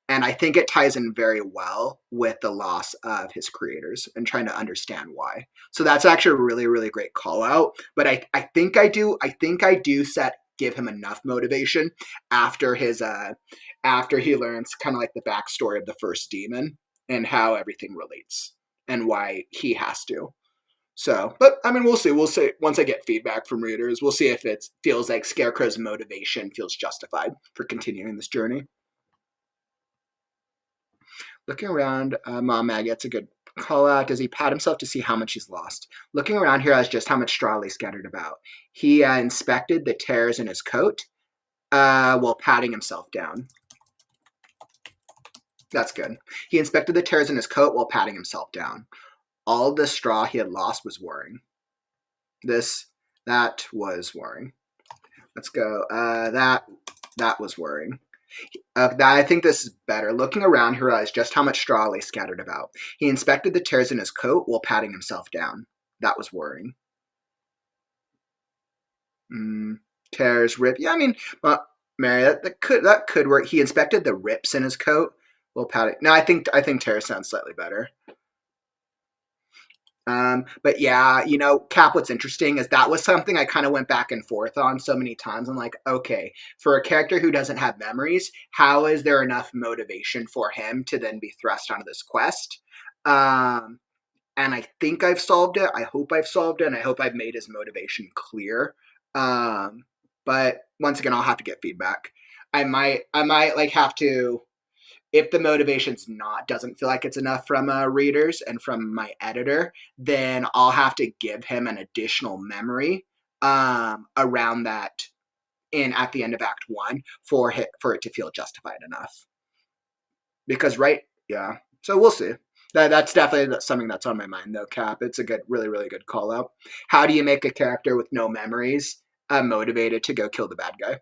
And I think it ties in very well with the loss of his creators and trying to understand why. So that's actually a really, really great call out. But I think I do give him enough motivation after after he learns kind of like the backstory of the first demon and how everything relates and why he has to. So, but I mean, we'll see. We'll see once I get feedback from readers. We'll see if it feels like Scarecrow's motivation feels justified for continuing this journey. Looking around, Mom Maggie, that's a good call out. Does he pat himself to see how much he's lost? Looking around here, has just how much straw lay scattered about. He inspected the tears in his coat while patting himself down. That's good. He inspected the tears in his coat while patting himself down. All the straw he had lost was wearing. That was wearing. Let's go. That was wearing. I think this is better. Looking around, he realized just how much straw lay scattered about. He inspected the tears in his coat while patting himself down. That was worrying. Tears, rip. Yeah, I mean, Mary, that could work. He inspected the rips in his coat We'll pat it. No, I think Terra sounds slightly better. But yeah, you know, Cap, what's interesting is that was something I kind of went back and forth on so many times. I'm like, okay, for a character who doesn't have memories, how is there enough motivation for him to then be thrust onto this quest? And I think I've solved it. I hope I've solved it, and I hope I've made his motivation clear. But once again, I'll have to get feedback. I might like have to, if the motivation's doesn't feel like it's enough from readers and from my editor, then I'll have to give him an additional memory around that at the end of Act 1 for it to feel justified enough. Because yeah. So we'll see. That's definitely something that's on my mind, though, Cap. It's a good, really, really good call out. How do you make a character with no memories motivated to go kill the bad guy?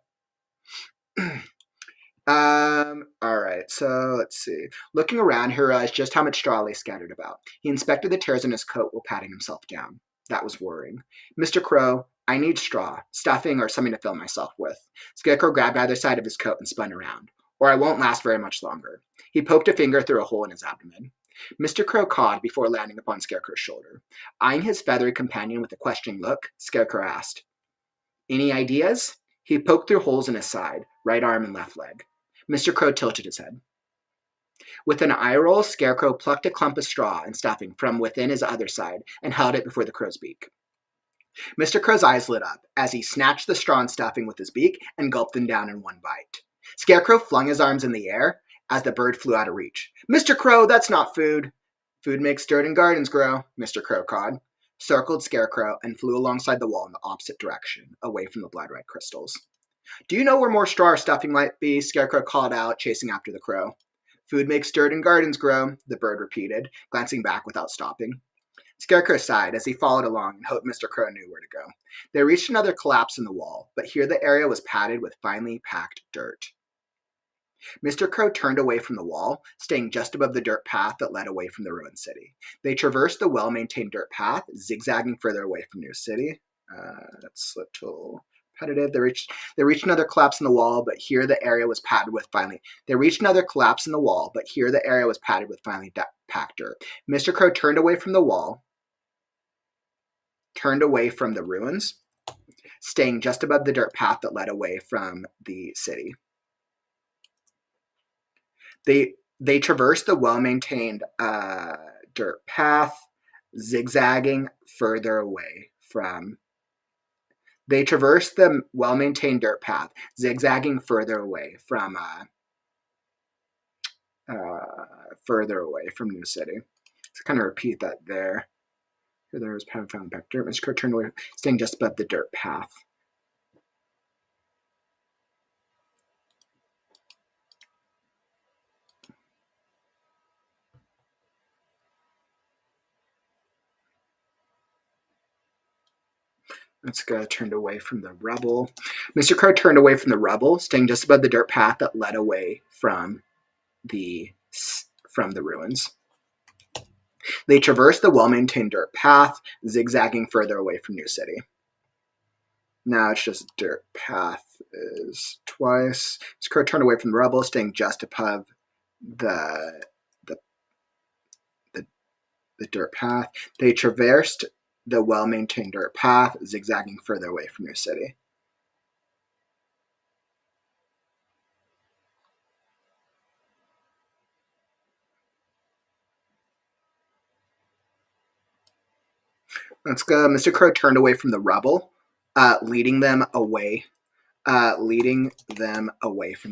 All right, so let's see. Looking around, he realized just how much straw lay scattered about. He inspected the tears in his coat while patting himself down. That was worrying. Mr. Crow, I need straw, stuffing, or something to fill myself with. Scarecrow grabbed either side of his coat and spun around. Or I won't last very much longer. He poked a finger through a hole in his abdomen. Mr. Crow cawed before landing upon Scarecrow's shoulder. Eyeing his feathery companion with a questioning look, Scarecrow asked, "Any ideas?" He poked through holes in his side, right arm and left leg. Mr. Crow tilted his head. With an eye roll, Scarecrow plucked a clump of straw and stuffing from within his other side and held it before the crow's beak. Mr. Crow's eyes lit up as he snatched the straw and stuffing with his beak and gulped them down in one bite. Scarecrow flung his arms in the air as the bird flew out of reach. "Mr. Crow, that's not food." "Food makes dirt and gardens grow," Mr. Crow cawed, circled Scarecrow, and flew alongside the wall in the opposite direction, away from the blood red crystals. "Do you know where more straw or stuffing might be?" Scarecrow called out, chasing after the crow. "Food makes dirt and gardens grow," the bird repeated, glancing back without stopping. Scarecrow sighed as he followed along and hoped Mr. Crow knew where to go. They reached another collapse in the wall, but here the area was padded with finely packed dirt. Mr. Crow turned away from the wall, staying just above the dirt path that led away from the ruined city. They traversed the well-maintained dirt path, zigzagging further away from New City. That's a little repetitive. They reached another collapse in the wall, but here the area was padded with finely. They reached another collapse in the wall, but here the area was padded with finely packed dirt. Mr. Crow turned away from the wall, turned away from the ruins, staying just above the dirt path that led away from the city. They traversed the well-maintained dirt path, zigzagging further away from. They traversed the well-maintained dirt path, zigzagging further away from New City. So kind of repeat that there. Here there was found back dirt. Mr. Crow turned away, staying just above the dirt path. Let's go, turned away from the rubble. Mr. Crow turned away from the rubble, staying just above the dirt path that led away from the ruins. They traversed the well-maintained dirt path, zigzagging further away from New City. Now it's just dirt path is twice. Mr. Crow turned away from the rubble, staying just above the dirt path. They traversed the well-maintained dirt path, zigzagging further away from New City. Let's go. Mr. Crow turned away from the rubble, leading them away from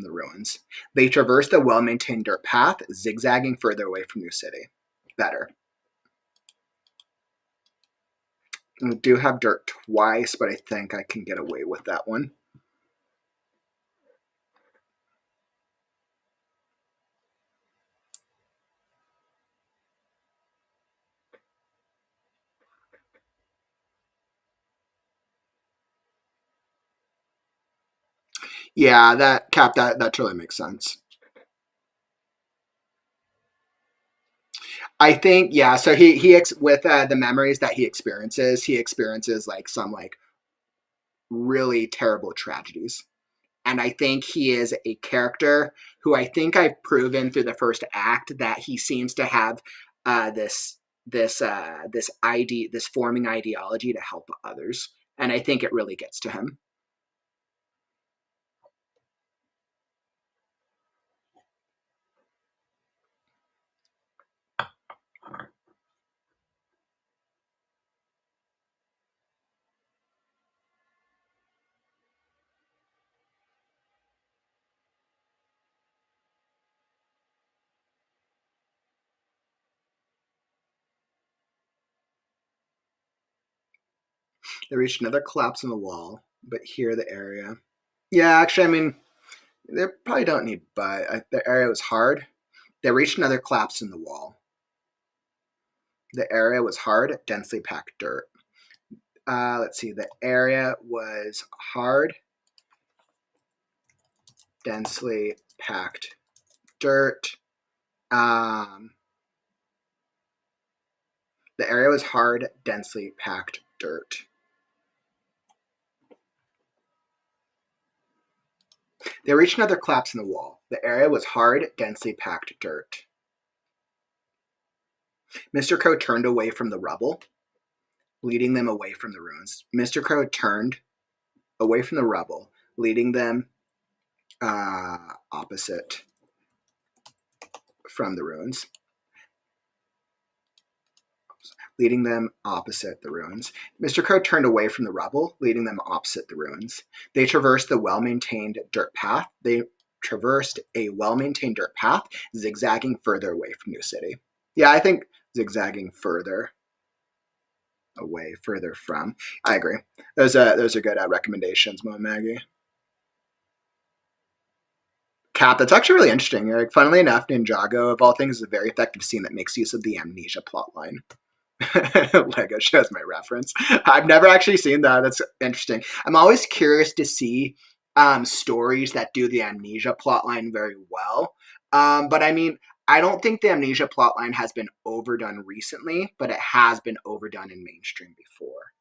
the ruins. They traversed the well-maintained dirt path, zigzagging further away from New City. Better. We do have dirt twice, but I think I can get away with that one. Yeah, that totally makes sense. I think, yeah, so he with the memories that he experiences like some like really terrible tragedies. And I think he is a character who I think I've proven through the first act that he seems to have this forming ideology to help others. And I think it really gets to him. They reached another collapse in the wall, but here the area. Yeah, actually, I mean, they probably don't need but. The area was hard. They reached another collapse in the wall. The area was hard, densely packed dirt. Let's see. The area was hard, densely packed dirt. The area was hard, densely packed dirt. They reached another collapse in the wall. The area was hard, densely packed dirt. Mr. Crow turned away from the rubble, leading them away from the ruins. Mr. Crow turned away from the rubble, leading them opposite from the ruins. Leading them opposite the ruins. Mr. Crow turned away from the rubble, leading them opposite the ruins. They traversed a well-maintained dirt path, zigzagging further away from New City. Yeah, I think zigzagging further away, further from. I agree. Those are good recommendations, Mo and Maggie. Cap, that's actually really interesting. Like, funnily enough, Ninjago, of all things, is a very effective scene that makes use of the amnesia plotline. Lego shows my reference. I've never actually seen that. That's interesting. I'm always curious to see stories that do the amnesia plotline very well. But I mean, I don't think the amnesia plotline has been overdone recently, but it has been overdone in mainstream before.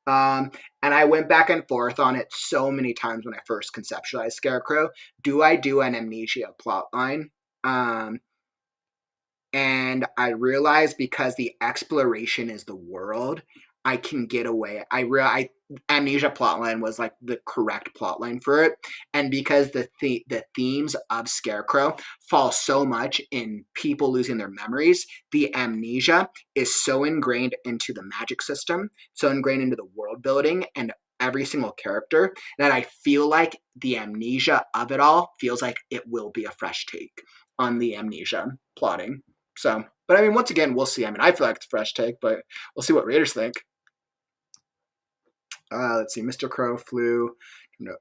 And I went back and forth on it so many times when I first conceptualized Scarecrow. Do I do an amnesia plotline? And I realized because the exploration is the world, I can get away. Amnesia plotline was like the correct plotline for it. And because the themes of Scarecrow fall so much in people losing their memories, the amnesia is so ingrained into the magic system, so ingrained into the world building and every single character, that I feel like the amnesia of it all feels like it will be a fresh take on the amnesia plotting. So, but I mean, once again, we'll see. I mean, I feel like it's a fresh take, but we'll see what readers think. Let's see. Mr. Crow flew. No.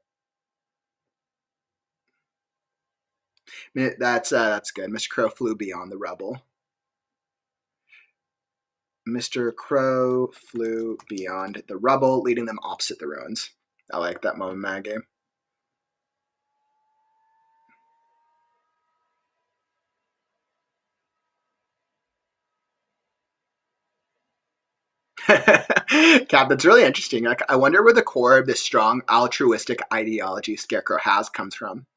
That's good. Mr. Crow flew beyond the rubble. Mr. Crow flew beyond the rubble, leading them opposite the ruins. I like that moment, Maggie. Cap, that's really interesting. Like, I wonder where the core of this strong altruistic ideology Scarecrow has comes from.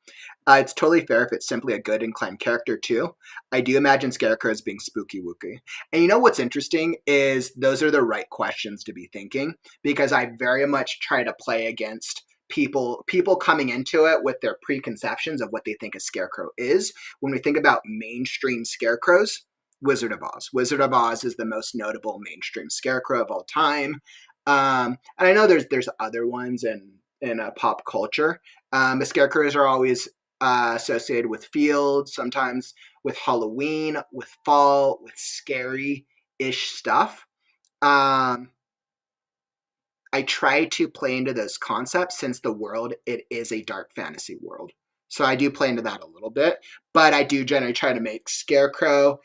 It's totally fair if it's simply a good inclined character too. I do imagine Scarecrow as being spooky wooky. And you know what's interesting is those are the right questions to be thinking, because I very much try to play against people coming into it with their preconceptions of what they think a Scarecrow is. When we think about mainstream Scarecrows, Wizard of Oz. Wizard of Oz is the most notable mainstream Scarecrow of all time. And I know there's other ones in pop culture. But Scarecrows are always associated with fields, sometimes with Halloween, with fall, with scary-ish stuff. I try to play into those concepts since the world, it is a dark fantasy world. So I do play into that a little bit, but I do generally try to make Scarecrow,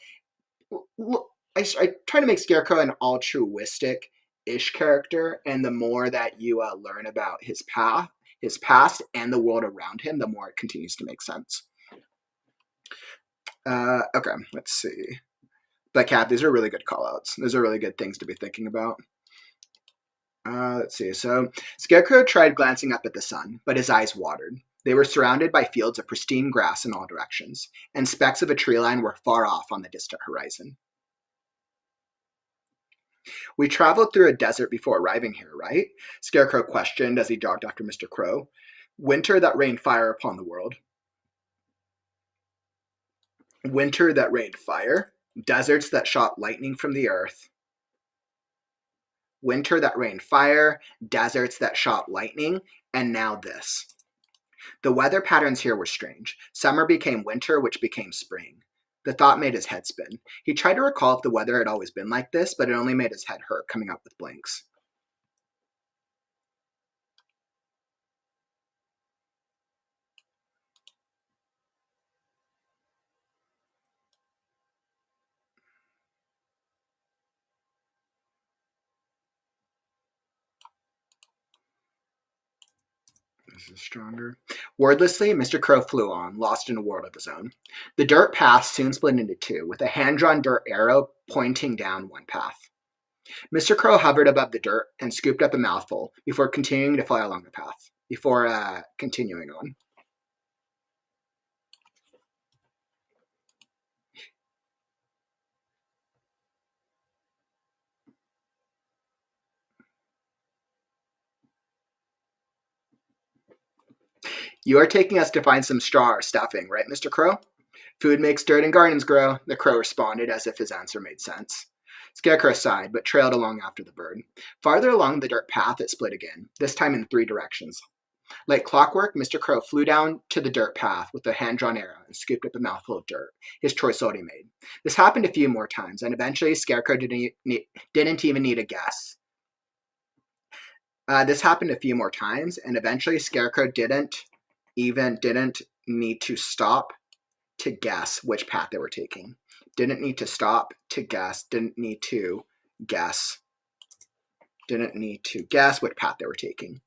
I try to make Scarecrow an altruistic-ish character, and the more that you learn about his past and the world around him, the more it continues to make sense. Okay, let's see. But Cap, these are really good callouts. Those are really good things to be thinking about. Let's see. So Scarecrow tried glancing up at the sun, but his eyes watered. They were surrounded by fields of pristine grass in all directions, and specks of a tree line were far off on the distant horizon. "We traveled through a desert before arriving here, right?" Scarecrow questioned as he jogged after Mr. Crow. "Winter that rained fire upon the world." Winter that rained fire, deserts that shot lightning from the earth. Winter that rained fire, deserts that shot lightning, and now this. The weather patterns here were strange. Summer became winter, which became spring. The thought made his head spin. He tried to recall if the weather had always been like this, but it only made his head hurt, coming up with blanks. This is stronger. Wordlessly, Mr. Crow flew on, lost in a world of his own. The dirt path soon split into two, with a hand-drawn dirt arrow pointing down one path. Mr. Crow hovered above the dirt and scooped up a mouthful before continuing to fly along the path. Continuing on. "You are taking us to find some straw or stuffing, right, Mr. Crow?" "Food makes dirt and gardens grow," the crow responded, as if his answer made sense. Scarecrow sighed, but trailed along after the bird. Farther along the dirt path, it split again, this time in 3 directions. Like clockwork, Mr. Crow flew down to the dirt path with a hand-drawn arrow and scooped up a mouthful of dirt, his choice already made. This happened a few more times, and eventually Scarecrow didn't even need a guess. Scarecrow didn't need to stop to guess which path they were taking. Didn't need to stop to guess. Didn't need to guess which path they were taking.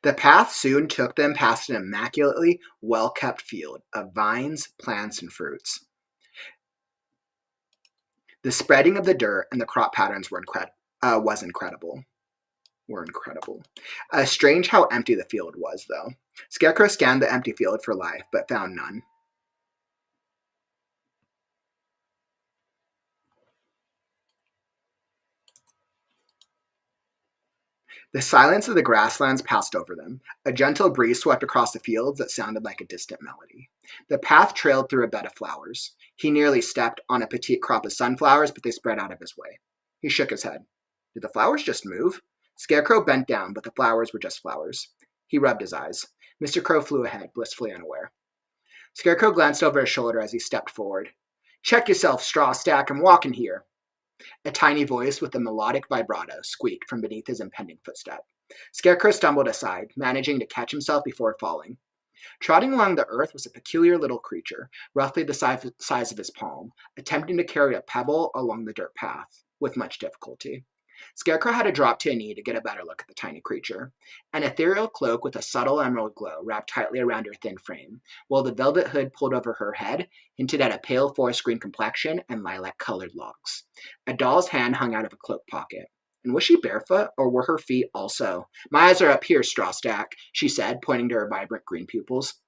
The path soon took them past an immaculately well-kept field of vines, plants, and fruits. The spreading of the dirt and the crop patterns were incredible. Strange how empty the field was, though. Scarecrow scanned the empty field for life, but found none. The silence of the grasslands passed over them. A gentle breeze swept across the fields that sounded like a distant melody. The path trailed through a bed of flowers. He nearly stepped on a petite crop of sunflowers, but they spread out of his way. He shook his head. Did the flowers just move? Scarecrow bent down, but the flowers were just flowers. He rubbed his eyes. Mr. Crow flew ahead, blissfully unaware. Scarecrow glanced over his shoulder as he stepped forward. "Check yourself, Straw Stack, I'm walking here." A tiny voice with a melodic vibrato squeaked from beneath his impending footstep. Scarecrow stumbled aside, managing to catch himself before falling. Trotting along the earth was a peculiar little creature, roughly the size of his palm, attempting to carry a pebble along the dirt path, with much difficulty. Scarecrow had to drop to a knee to get a better look at the tiny creature. An ethereal cloak with a subtle emerald glow wrapped tightly around her thin frame, while the velvet hood pulled over her head hinted at a pale forest green complexion and lilac-colored locks. A doll's hand hung out of a cloak pocket. And was she barefoot, or were her feet also? "My eyes are up here, Strawstack," she said, pointing to her vibrant green pupils.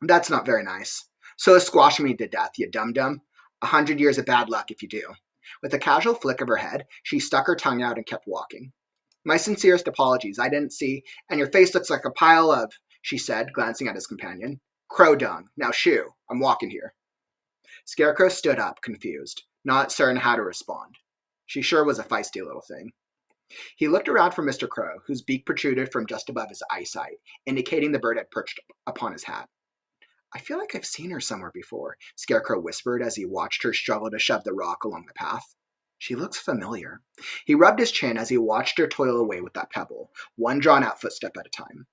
"That's not very nice. So is squashing me to death, you dum-dum. 100 years of bad luck if you do." With a casual flick of her head, she stuck her tongue out and kept walking. "My sincerest apologies, I didn't see, and your face looks like a pile of," she said, glancing at his companion. "Crow dung. Now shoo, I'm walking here." Scarecrow stood up, confused, not certain how to respond. She sure was a feisty little thing. He looked around for Mr. Crow, whose beak protruded from just above his eyesight, indicating the bird had perched upon his hat. "I feel like I've seen her somewhere before," Scarecrow whispered as he watched her struggle to shove the rock along the path. "She looks familiar." He rubbed his chin as he watched her toil away with that pebble, one drawn-out footstep at a time.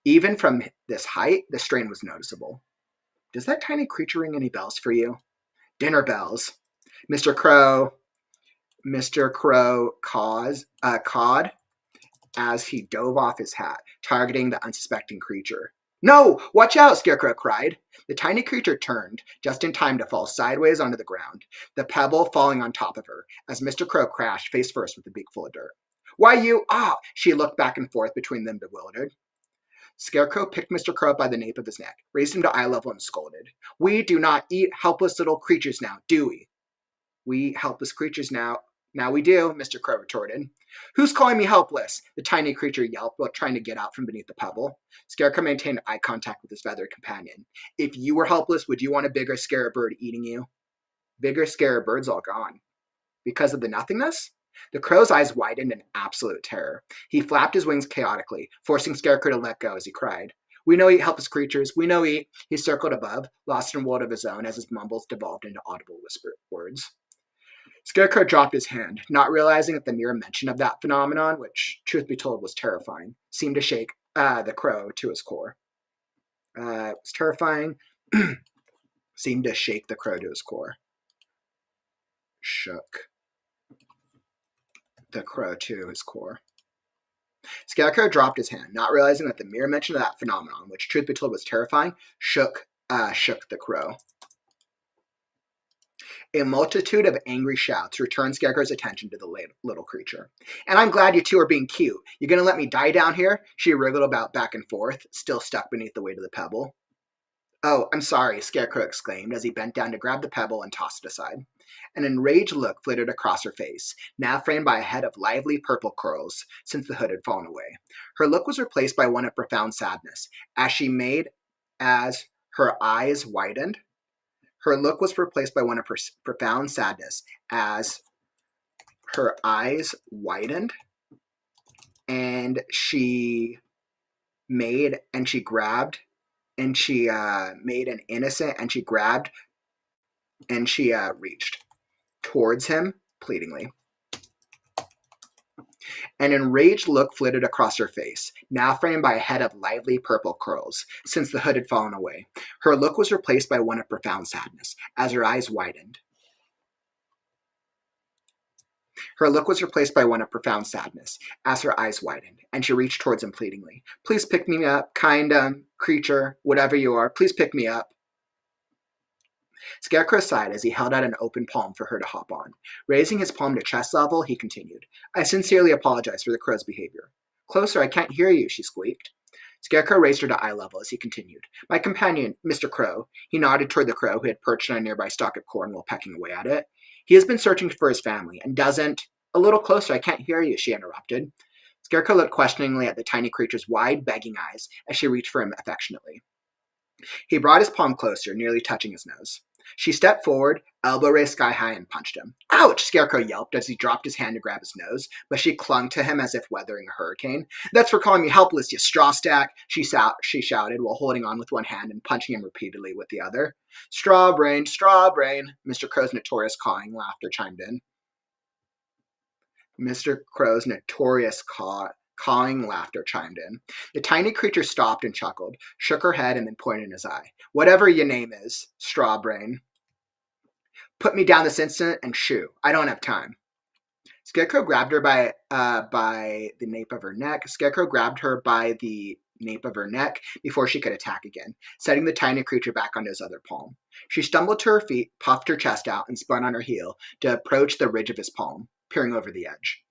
Even from this height, the strain was noticeable. "Does that tiny creature ring any bells for you?" "Dinner bells." Mr. Crow cawed as he dove off his hat, targeting the unsuspecting creature. "No! Watch out!" Scarecrow cried. The tiny creature turned, just in time to fall sideways onto the ground, the pebble falling on top of her, as Mr. Crow crashed face first with a beak full of dirt. "Why you— Ah!" She looked back and forth between them, bewildered. Scarecrow picked Mr. Crow up by the nape of his neck, raised him to eye level, and scolded. We do not eat helpless little creatures now, do we? We helpless creatures now. Now we do, Mr. Crow retorted. Who's calling me helpless? The tiny creature yelped while trying to get out from beneath the pebble. Scarecrow maintained eye contact with his feathered companion. If you were helpless, would you want a bigger scarab bird eating you? Bigger scarab bird's all gone. Because of the nothingness? The crow's eyes widened in absolute terror. He flapped his wings chaotically, forcing Scarecrow to let go as he cried. We know eat helpless creatures. We know eat. He circled above, lost in a world of his own as his mumbles devolved into audible whispered words. Scarecrow dropped his hand, not realizing that the mere mention of that phenomenon, which, truth be told, was terrifying, seemed to shake the crow to his core. It was terrifying, seemed to shake the crow to his core. Shook the crow to his core. Scarecrow dropped his hand, not realizing that the mere mention of that phenomenon, which truth be told was terrifying, shook the crow. A multitude of angry shouts returned Scarecrow's attention to the little creature. And I'm glad you two are being cute. You gonna let me die down here? She wriggled about back and forth, still stuck beneath the weight of the pebble. Oh, I'm sorry, Scarecrow exclaimed as he bent down to grab the pebble and toss it aside. An enraged look flitted across her face, now framed by a head of lively purple curls since the hood had fallen away. Her look was replaced by one of profound sadness, as her eyes widened. Her look was replaced by one of profound sadness as her eyes widened, and she made an innocent, and she grabbed, and she reached towards him pleadingly. An enraged look flitted across her face, now framed by a head of lively purple curls, since the hood had fallen away. Her look was replaced by one of profound sadness, as her eyes widened. Her look was replaced by one of profound sadness, as her eyes widened, and she reached towards him pleadingly. Please pick me up, kind creature, whatever you are, please pick me up. Scarecrow sighed as he held out an open palm for her to hop on. Raising his palm to chest level, he continued, I sincerely apologize for the crow's behavior. Closer, I can't hear you, she squeaked. Scarecrow raised her to eye level as he continued. My companion, Mr. Crow. He nodded toward the crow who had perched on a nearby stalk of corn while pecking away at it. He has been searching for his family and doesn't... A little closer, I can't hear you, she interrupted. Scarecrow looked questioningly at the tiny creature's wide, begging eyes as she reached for him affectionately. He brought his palm closer, nearly touching his nose. She stepped forward, elbow raised sky high, and punched him. Ouch! Scarecrow yelped as he dropped his hand to grab his nose, but she clung to him as if weathering a hurricane. That's for calling me helpless, you straw stack, she shouted while holding on with one hand and punching him repeatedly with the other. Straw brain, Mr. Crow's notorious cawing laughter chimed in. Mr. Crow's notorious cawing laughter chimed in. The tiny creature stopped and chuckled, shook her head, and then pointed in his eye. Whatever your name is, straw brain. Put me down this instant and shoo. I don't have time. Scarecrow grabbed her by the nape of her neck. Scarecrow grabbed her by the nape of her neck before she could attack again, setting the tiny creature back onto his other palm. She stumbled to her feet, puffed her chest out, and spun on her heel to approach the ridge of his palm, peering over the edge.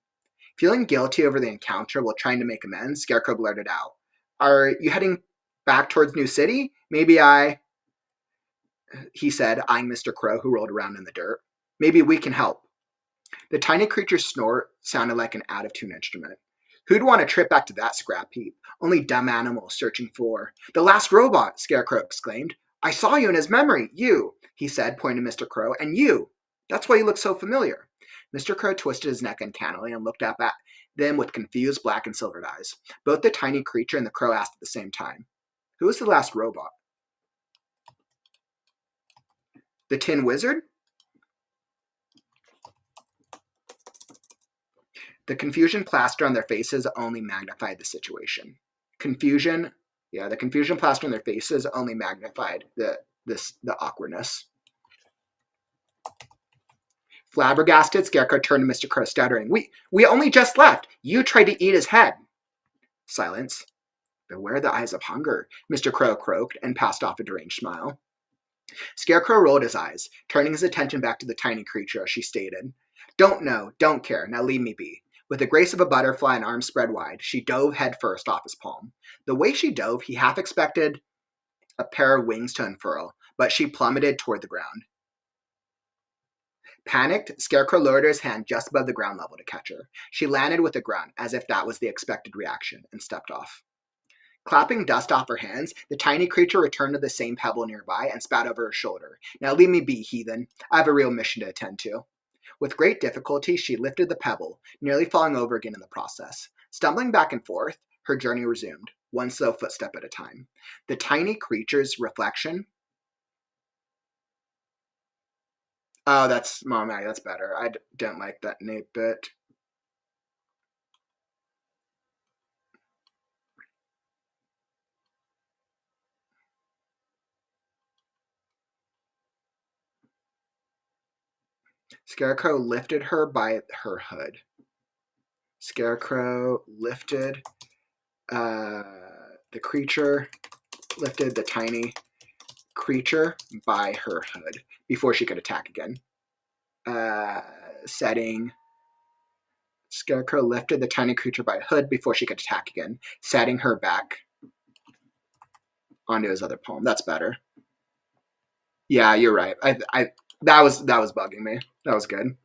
Feeling guilty over the encounter while trying to make amends, Scarecrow blurted out, Are you heading back towards New City? He said, eyeing Mr. Crow, who rolled around in the dirt. Maybe we can help. The tiny creature's snort sounded like an out-of-tune instrument. Who'd want to trip back to that scrap heap? Only dumb animals searching for... The last robot, Scarecrow exclaimed. I saw you in his memory. You, he said, pointing to Mr. Crow. And you. That's why you look so familiar. Mr. Crow twisted his neck uncannily and looked up at them with confused black and silvered eyes. Both the tiny creature and the crow asked at the same time, Who was the last robot? The Tin Wizard? The confusion plastered on their faces only magnified the situation. The confusion plastered on their faces only magnified the awkwardness. Flabbergasted, Scarecrow turned to Mr. Crow, stuttering. We only just left. You tried to eat his head. Silence. Beware the eyes of hunger, Mr. Crow croaked and passed off a deranged smile. Scarecrow rolled his eyes, turning his attention back to the tiny creature as she stated, Don't know, don't care, now leave me be. With the grace of a butterfly and arms spread wide, she dove headfirst off his palm. The way she dove, he half expected a pair of wings to unfurl, but she plummeted toward the ground. Panicked, Scarecrow lowered his hand just above the ground level to catch her. She landed with a grunt, as if that was the expected reaction, and stepped off. Clapping dust off her hands, the tiny creature returned to the same pebble nearby and spat over her shoulder. Now leave me be, heathen. I have a real mission to attend to. With great difficulty, she lifted the pebble, nearly falling over again in the process. Stumbling back and forth, her journey resumed, one slow footstep at a time. The tiny creature's reflection... Oh, that's better. I didn't like that Nate bit. Scarecrow lifted her by her hood. Scarecrow lifted the creature, lifted the tiny creature by her hood before she could attack again. Setting. Scarecrow lifted the tiny creature by hood before she could attack again, setting her back onto his other palm. That's better. Yeah, you're right. That was bugging me. That was good.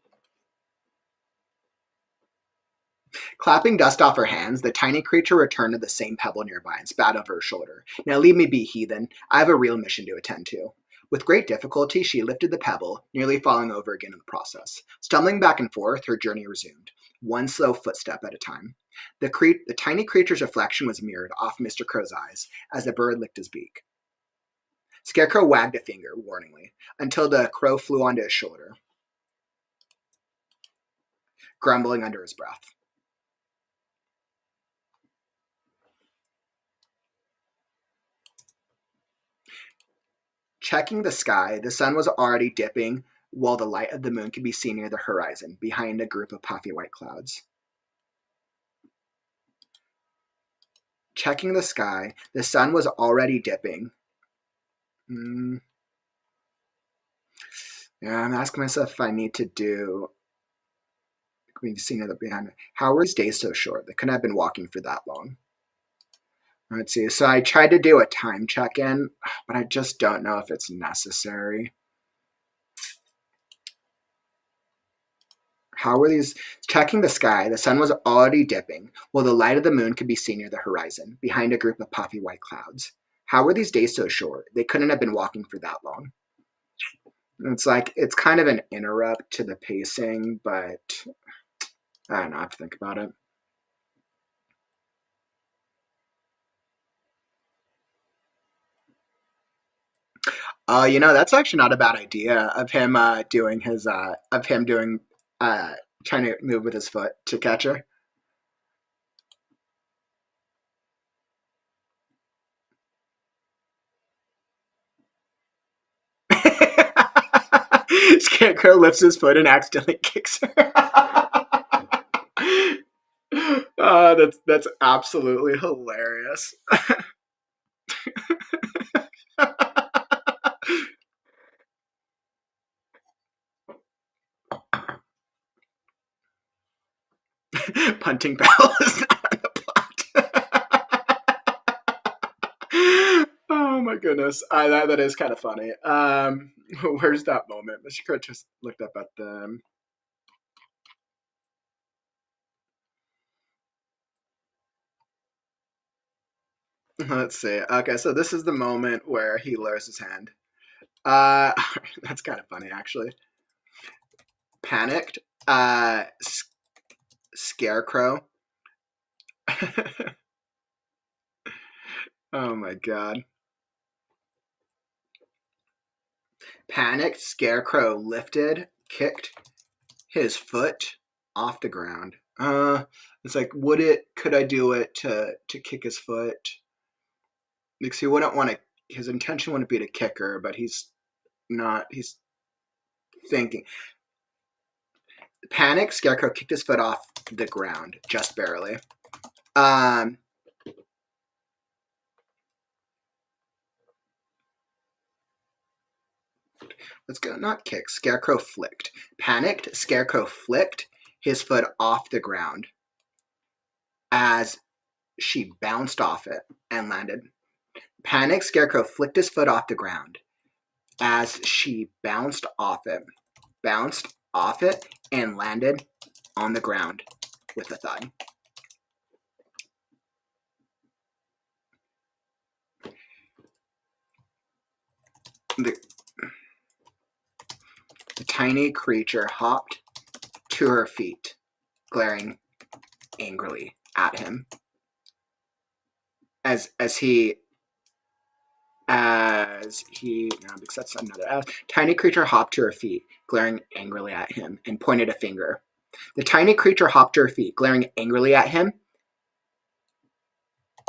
Clapping dust off her hands, the tiny creature returned to the same pebble nearby and spat over her shoulder. Now leave me be, heathen. I have a real mission to attend to. With great difficulty, she lifted the pebble, nearly falling over again in the process. Stumbling back and forth, her journey resumed, one slow footstep at a time. The tiny creature's reflection was mirrored off Mr. Crow's eyes as the bird licked his beak. Scarecrow wagged a finger, warningly, until the crow flew onto his shoulder, grumbling under his breath. Checking the sky, the sun was already dipping while the light of the moon could be seen near the horizon, behind a group of puffy white clouds. Checking the sky, the sun was already dipping. Yeah, I'm asking myself if I need to do... Can be seen near the behind. How were these days so short? They couldn't have been walking for that long. Let's see. So I tried to do a time check-in, but I just don't know if it's necessary. How were these? Checking the sky, the sun was already dipping, while the light of the moon could be seen near the horizon, behind a group of puffy white clouds. How were these days so short? They couldn't have been walking for that long. It's like, it's kind of an interrupt to the pacing, but I don't know, I have to think about it. You know, that's actually not a bad idea of him doing his trying to move with his foot to catch her. Scarecrow lifts his foot and accidentally kicks her. That's absolutely hilarious. Punting Bell is not in the plot. Oh my goodness, that is kind of funny. Where's that moment? Mr. Crow just looked up at them. Let's see. Okay, so this is the moment where he lowers his hand. That's kind of funny, actually. Panicked. Scarecrow. Oh my god. Panicked, Scarecrow lifted, kicked his foot off the ground. It's like, could I do it to kick his foot? Because he wouldn't want to, his intention wouldn't be to kick her, but he's thinking. Panic, Scarecrow kicked his foot off the ground, just barely. Let's go, not kick. Scarecrow flicked. Panicked, Scarecrow flicked his foot off the ground, as she bounced off it and landed. Panicked Scarecrow flicked his foot off the ground as she bounced off it, and landed on the ground with a thud. The tiny creature hopped to her feet, glaring angrily at him. As he no, because that's another S. Tiny creature hopped to her feet, glaring angrily at him, and pointed a finger. The tiny creature hopped to her feet, glaring angrily at him,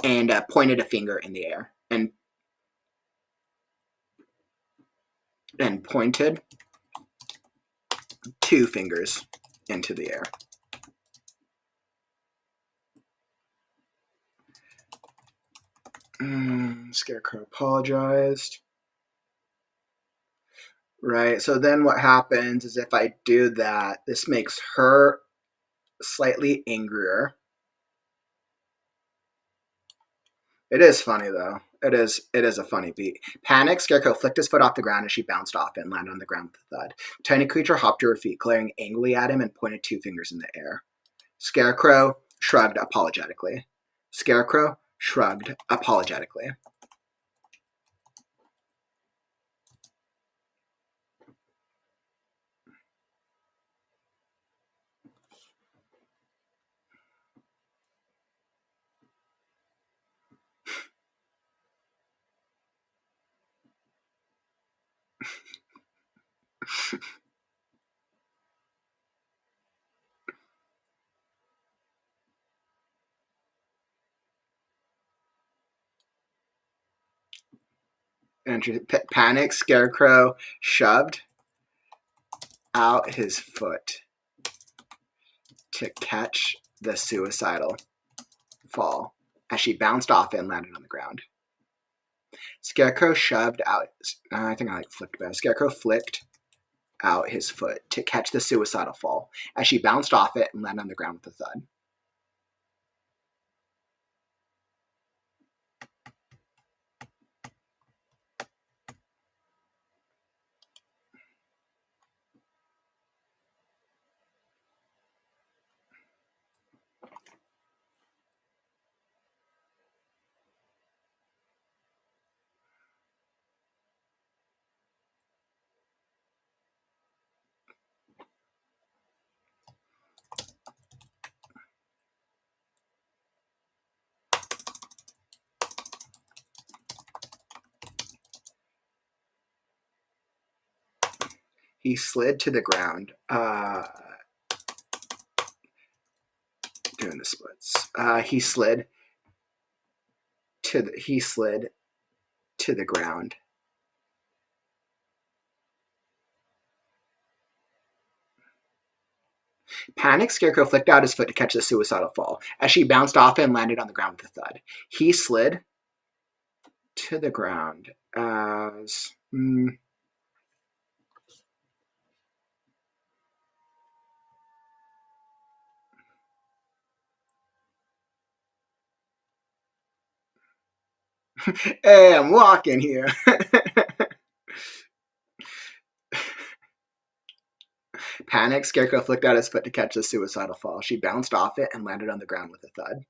and pointed a finger in the air, and pointed 2 fingers into the air. Scarecrow apologized. Right, so then what happens is if I do that, this makes her slightly angrier. It is funny though. It is a funny beat. Panicked Scarecrow flicked his foot off the ground as she bounced off it and landed on the ground with a thud. Tiny creature hopped to her feet, glaring angrily at him, and pointed 2 fingers in the air. Scarecrow shrugged apologetically. Scarecrow shrugged apologetically. Panicked Scarecrow shoved out his foot to catch the suicidal fall as she bounced off it and landed on the ground. Scarecrow shoved out, I think I flicked better. Scarecrow flicked out his foot to catch the suicidal fall as she bounced off it and landed on the ground with a thud. He slid to the ground, doing the splits. He slid to the ground. Panicked Scarecrow flicked out his foot to catch the suicidal fall as she bounced off it and landed on the ground with a thud. He slid to the ground as hey, I'm walking here. Panicked Scarecrow flicked out his foot to catch the suicidal fall. She bounced off it and landed on the ground with a thud.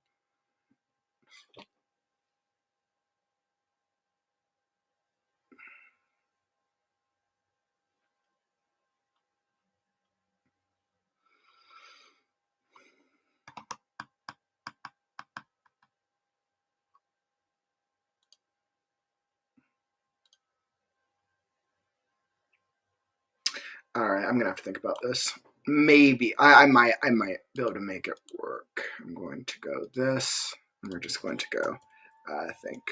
All right, I'm gonna have to think about this. Maybe I might be able to make it work. I'm going to go this, and we're just going to go. I think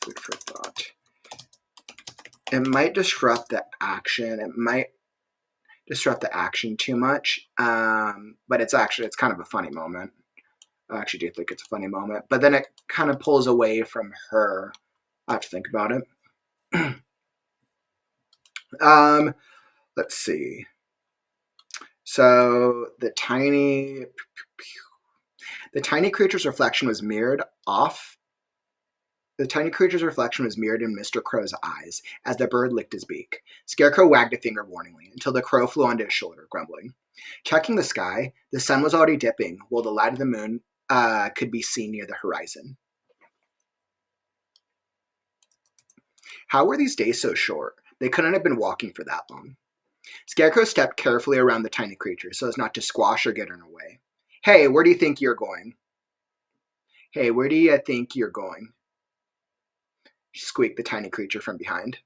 food for thought. It might disrupt the action. It might disrupt the action too much. But it's kind of a funny moment. I actually do think it's a funny moment. But then it kind of pulls away from her. I have to think about it. Let's see. So the tiny The tiny creature's reflection was mirrored in Mr. Crow's eyes as the bird licked his beak. Scarecrow wagged a finger warningly until the crow flew onto his shoulder, grumbling. Checking the sky, the sun was already dipping, while the light of the moon could be seen near the horizon. How were these days so short? They couldn't have been walking for that long. Scarecrow stepped carefully around the tiny creature so as not to squash or get in her way. Hey, where do you think you're going? Hey, where do you think you're going? Squeaked the tiny creature from behind.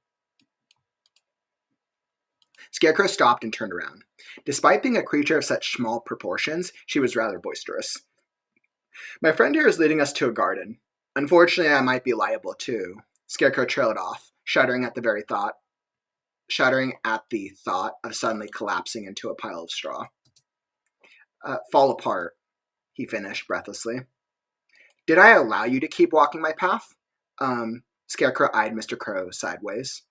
Scarecrow stopped and turned around. Despite being a creature of such small proportions, she was rather boisterous. My friend here is leading us to a garden. Unfortunately, I might be liable too. Scarecrow trailed off, shuddering at the thought of suddenly collapsing into a pile of straw. Fall apart, he finished breathlessly. Did I allow you to keep walking my path? Scarecrow eyed Mr. Crow sideways.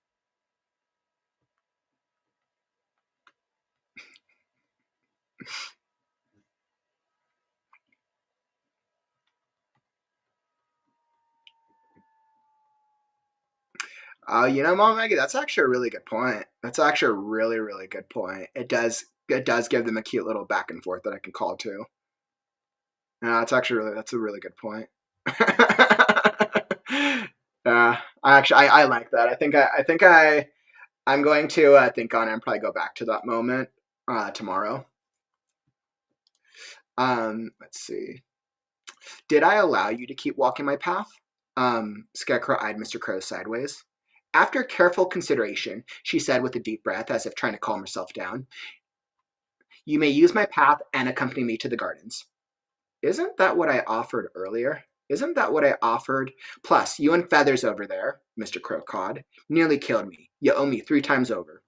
Mom Maggie, that's actually a really good point. That's actually a really, really good point. It does give them a cute little back and forth that I can call to. That's a really good point. I like that. I'm going to think on it and probably go back to that moment tomorrow. Let's see. Did I allow you to keep walking my path? Scarecrow eyed Mr. Crow sideways. After careful consideration, she said with a deep breath, as if trying to calm herself down, you may use my path and accompany me to the gardens. Isn't that what I offered earlier? Isn't that what I offered? Plus, you and Feathers over there, Mr. Crow cawed, nearly killed me. You owe me 3 times over.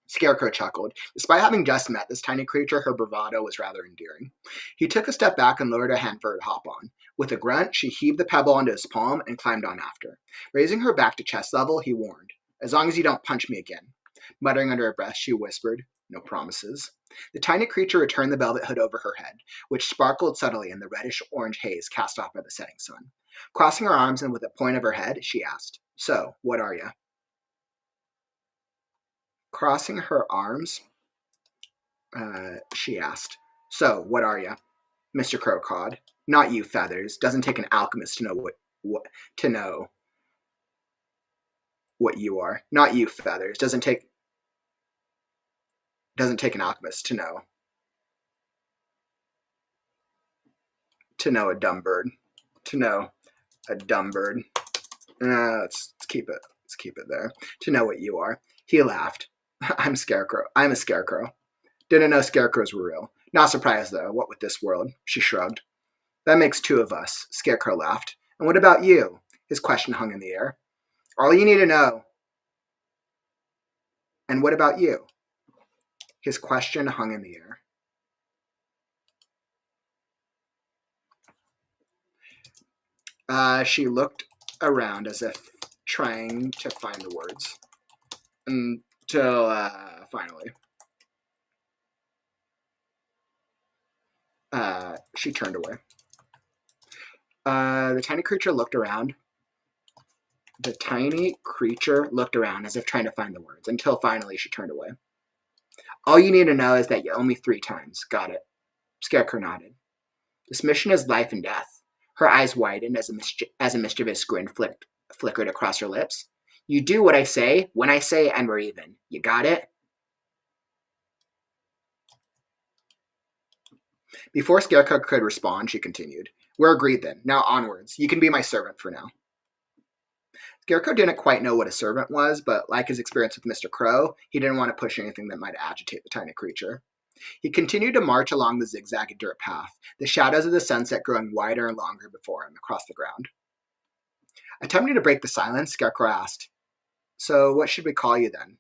Scarecrow chuckled. Despite having just met this tiny creature, her bravado was rather endearing. He took a step back and lowered a hand for her to hop on. With a grunt, she heaved the pebble onto his palm and climbed on after. Raising her back to chest level, he warned, as long as you don't punch me again. Muttering under her breath, she whispered, no promises. The tiny creature returned the velvet hood over her head, which sparkled subtly in the reddish-orange haze cast off by the setting sun. Crossing her arms and with a point of her head, she asked, so, what are you? Crossing her arms, she asked, so, what are you? Mr. Crow cawed. Not you, Feathers. Doesn't take an alchemist to know what you are. Not you, Feathers. Doesn't take an alchemist to know a dumb bird. To know a dumb bird. Let's keep it there. To know what you are. He laughed. I'm a scarecrow. Didn't know scarecrows were real. Not surprised though. What with this world? She shrugged. That makes 2 of us. Scarecrow laughed. And what about you? His question hung in the air. All you need to know. And what about you? His question hung in the air. She looked around as if trying to find the words. Until finally. She turned away. The tiny creature looked around. The tiny creature looked around as if trying to find the words, until finally she turned away. All you need to know is that you owe me 3 times. Got it. Scarecrow nodded. This mission is life and death. Her eyes widened as a mischievous grin flickered across her lips. You do what I say, when I say, and we're even. You got it? Before Scarecrow could respond, she continued. We're agreed then. Now onwards. You can be my servant for now. Scarecrow didn't quite know what a servant was, but like his experience with Mr. Crow, he didn't want to push anything that might agitate the tiny creature. He continued to march along the zigzag dirt path, the shadows of the sunset growing wider and longer before him across the ground. Attempting to break the silence, Scarecrow asked, so what should we call you then?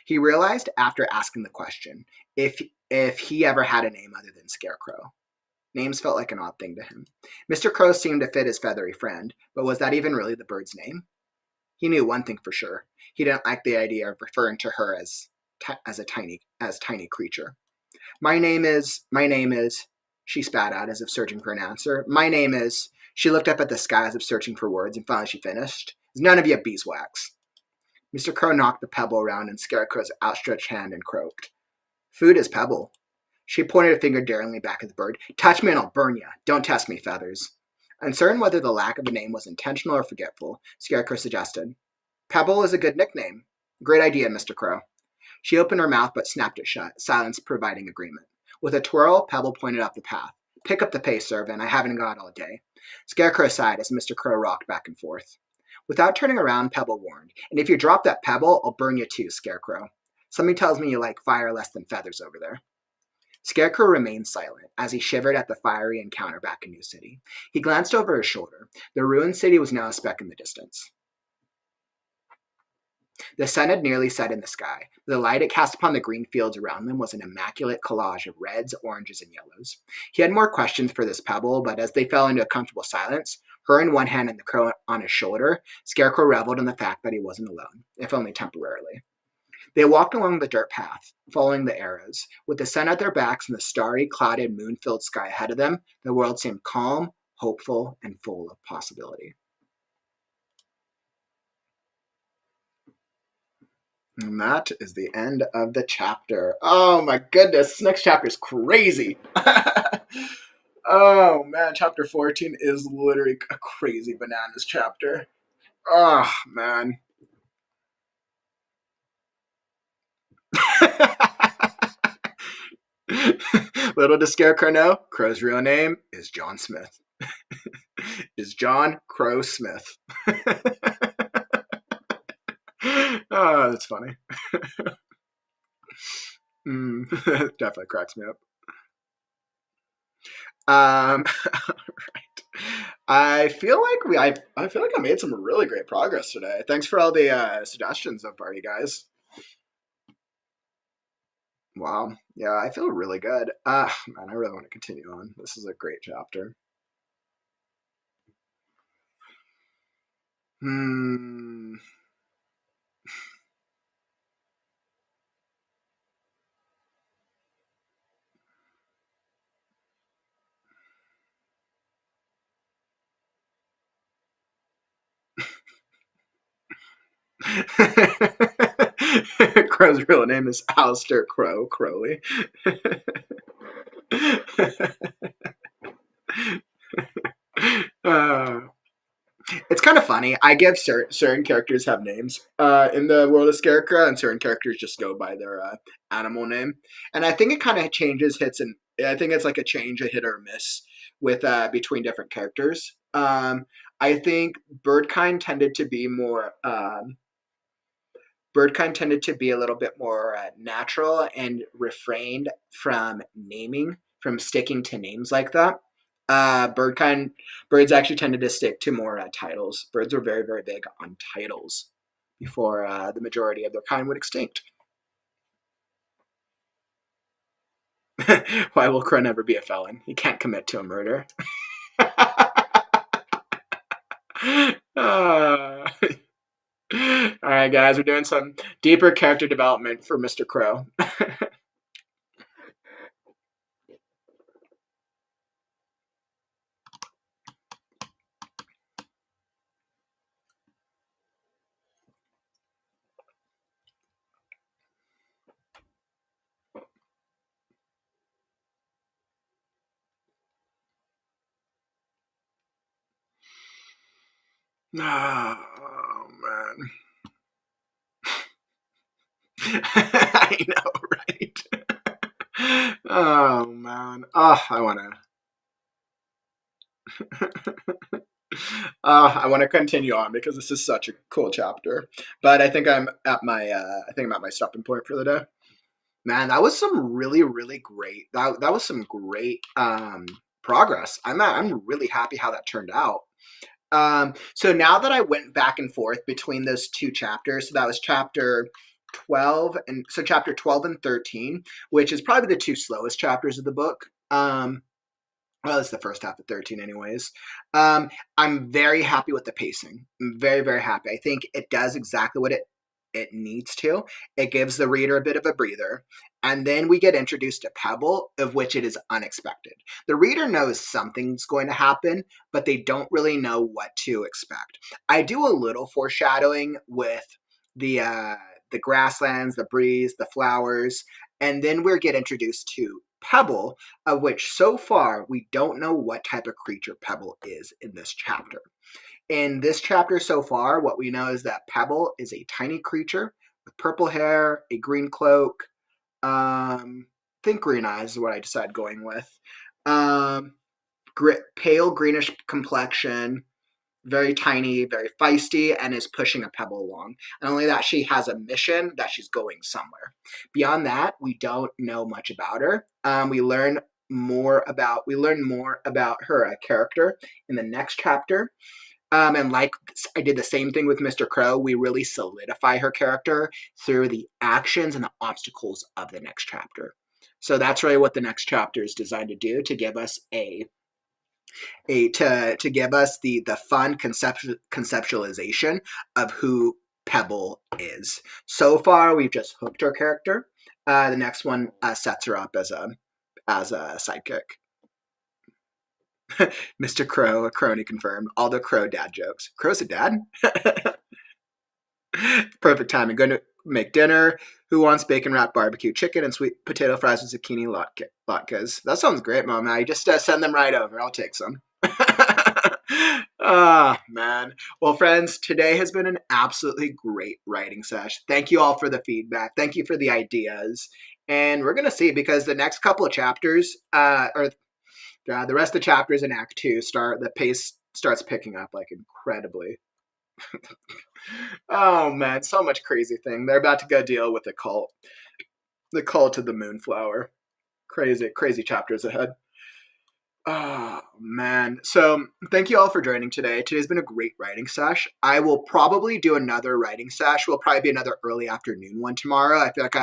He realized after asking the question if he ever had a name other than Scarecrow. Names felt like an odd thing to him. Mr. Crow seemed to fit his feathery friend, but was that even really the bird's name? He knew one thing for sure. He didn't like the idea of referring to her as tiny creature. My name is, she spat out as if searching for an answer. My name is... She looked up at the sky as if searching for words, and finally she finished. Is none of you beeswax? Mr. Crow knocked the pebble around in Scarecrow's outstretched hand and croaked. Food is pebble. She pointed a finger daringly back at the bird. Touch me and I'll burn you. Don't test me, Feathers. Uncertain whether the lack of a name was intentional or forgetful, Scarecrow suggested. Pebble is a good nickname. Great idea, Mr. Crow. She opened her mouth but snapped it shut, silence providing agreement. With a twirl, Pebble pointed up the path. Pick up the pace, servant. I haven't got all day. Scarecrow sighed as Mr. Crow rocked back and forth. Without turning around, Pebble warned. And if you drop that pebble, I'll burn you too, Scarecrow. Something tells me you like fire less than feathers over there. Scarecrow remained silent as he shivered at the fiery encounter back in New City. He glanced over his shoulder. The ruined city was now a speck in the distance. The sun had nearly set in the sky. The light it cast upon the green fields around them was an immaculate collage of reds, oranges, and yellows. He had more questions for this pebble, but as they fell into a comfortable silence, her in one hand and the crow on his shoulder, Scarecrow reveled in the fact that he wasn't alone, if only temporarily. They walked along the dirt path, following the arrows. With the sun at their backs and the starry, clouded, moon-filled sky ahead of them, the world seemed calm, hopeful, and full of possibility. And that is the end of the chapter. Oh my goodness, this next chapter is crazy. Oh man, chapter 14 is literally a crazy bananas chapter. Oh man. Little does Scarecrow know, Crow's real name is John Smith. Is John Crow Smith. Oh, that's funny. Definitely cracks me up. Right. I feel like I made some really great progress today. Thanks for all the suggestions so far, you guys. Wow. Yeah, I feel really good. Man, I really want to continue on. This is a great chapter. Crow's real name is Alistair Crowley. It's kind of funny. I give certain characters have names in the world of Scarecrow, and certain characters just go by their animal name. And I think it kind of changes hits, and I think it's like a change, a hit or a miss with between different characters. I think Birdkind tended to be more. Birdkind tended to be a little bit more natural and refrained from sticking to names like that. Birds actually tended to stick to more titles. Birds were very, very big on titles before the majority of their kind went extinct. Why will Crow never be a felon? He can't commit to a murder. All right, guys, we're doing some deeper character development for Mr. Crow. Oh, man. I know, right? Oh, man. Oh, I want to continue on because this is such a cool chapter. But I think I'm at my stopping point for the day. Man, that was some really, really great. That was some great progress. I'm really happy how that turned out. So now that I went back and forth between those two chapters, so that was chapter 12 and 13, which is probably the two slowest chapters of the book. Well, it's the first half of 13 anyways. I'm very happy with the pacing. I'm very, very happy. I think it does exactly what it it needs to. It gives the reader a bit of a breather. And then we get introduced to Pebble, of which it is unexpected. The reader knows something's going to happen, but they don't really know what to expect. I do a little foreshadowing with the grasslands, the breeze, the flowers, and then we get introduced to Pebble, of which so far we don't know what type of creature Pebble is in this chapter. In this chapter so far, what we know is that Pebble is a tiny creature with purple hair, a green cloak, think green eyes is what I decided going with, pale greenish complexion, very tiny, very feisty, and is pushing a Pebble along. Not only that, she has a mission that she's going somewhere. Beyond that, we don't know much about her. We learn more about her character in the next chapter. And like I did the same thing with Mr. Crow, we really solidify her character through the actions and the obstacles of the next chapter. So that's really what the next chapter is designed to do, to give us to give us the fun conceptualization of who Pebble is. So far, we've just hooked her character. The next one sets her up as a sidekick. Mr. Crow, a crony confirmed. All the Crow dad jokes. Crow's a dad? Perfect timing. Going to make dinner. Who wants bacon wrapped barbecue chicken and sweet potato fries with zucchini latkes? That sounds great, Mom. I just send them right over. I'll take some. Man. Well, friends, today has been an absolutely great writing sesh. Thank you all for the feedback. Thank you for the ideas. And we're going to see, because the next couple of chapters, the rest of the chapters in Act 2 the pace starts picking up like incredibly. Oh man, so much crazy thing. They're about to go deal with the cult of the Moonflower. Crazy chapters ahead. Oh man. So thank you all for joining today. Today's been a great writing sesh. I will probably do another writing sesh. Will probably be another early afternoon one tomorrow. I feel like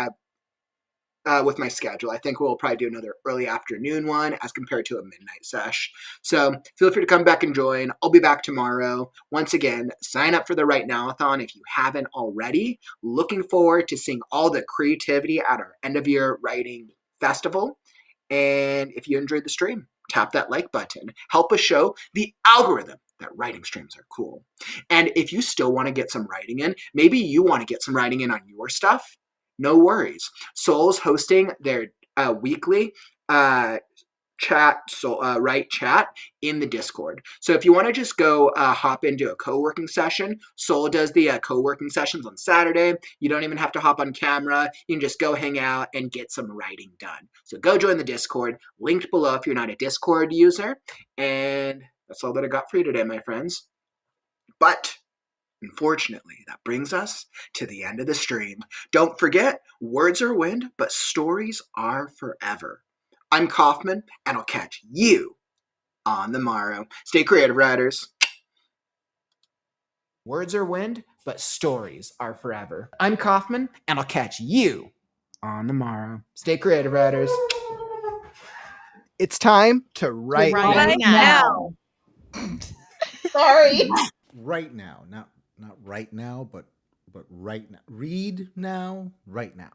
with my schedule, I think we'll probably do another early afternoon one as compared to a midnight sesh. So feel free to come back and join. I'll be back tomorrow. Once again, sign up for the WriteNow A Thon if you haven't already. Looking forward to seeing all the creativity at our end of year writing festival. And if you enjoyed the stream, tap that like button. Help us show the algorithm that writing streams are cool. And if you still want to get some writing in, maybe you want to get some writing in on your stuff, no worries. Soul's hosting their weekly write chat in the Discord. So if you want to just go hop into a co-working session, Soul does the co-working sessions on Saturday. You don't even have to hop on camera. You can just go hang out and get some writing done. So go join the Discord, linked below if you're not a Discord user. And that's all that I got for you today, my friends. But unfortunately, that brings us to the end of the stream. Don't forget, words are wind, but stories are forever. I'm Kaufman, and I'll catch you on the morrow. Stay creative, writers. Words are wind, but stories are forever. I'm Kaufman, and I'll catch you on the morrow. Stay creative, writers. It's time to write now. Sorry. Right now, not right now, but right now. Read now, right now.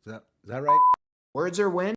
Is that right? Words are wind.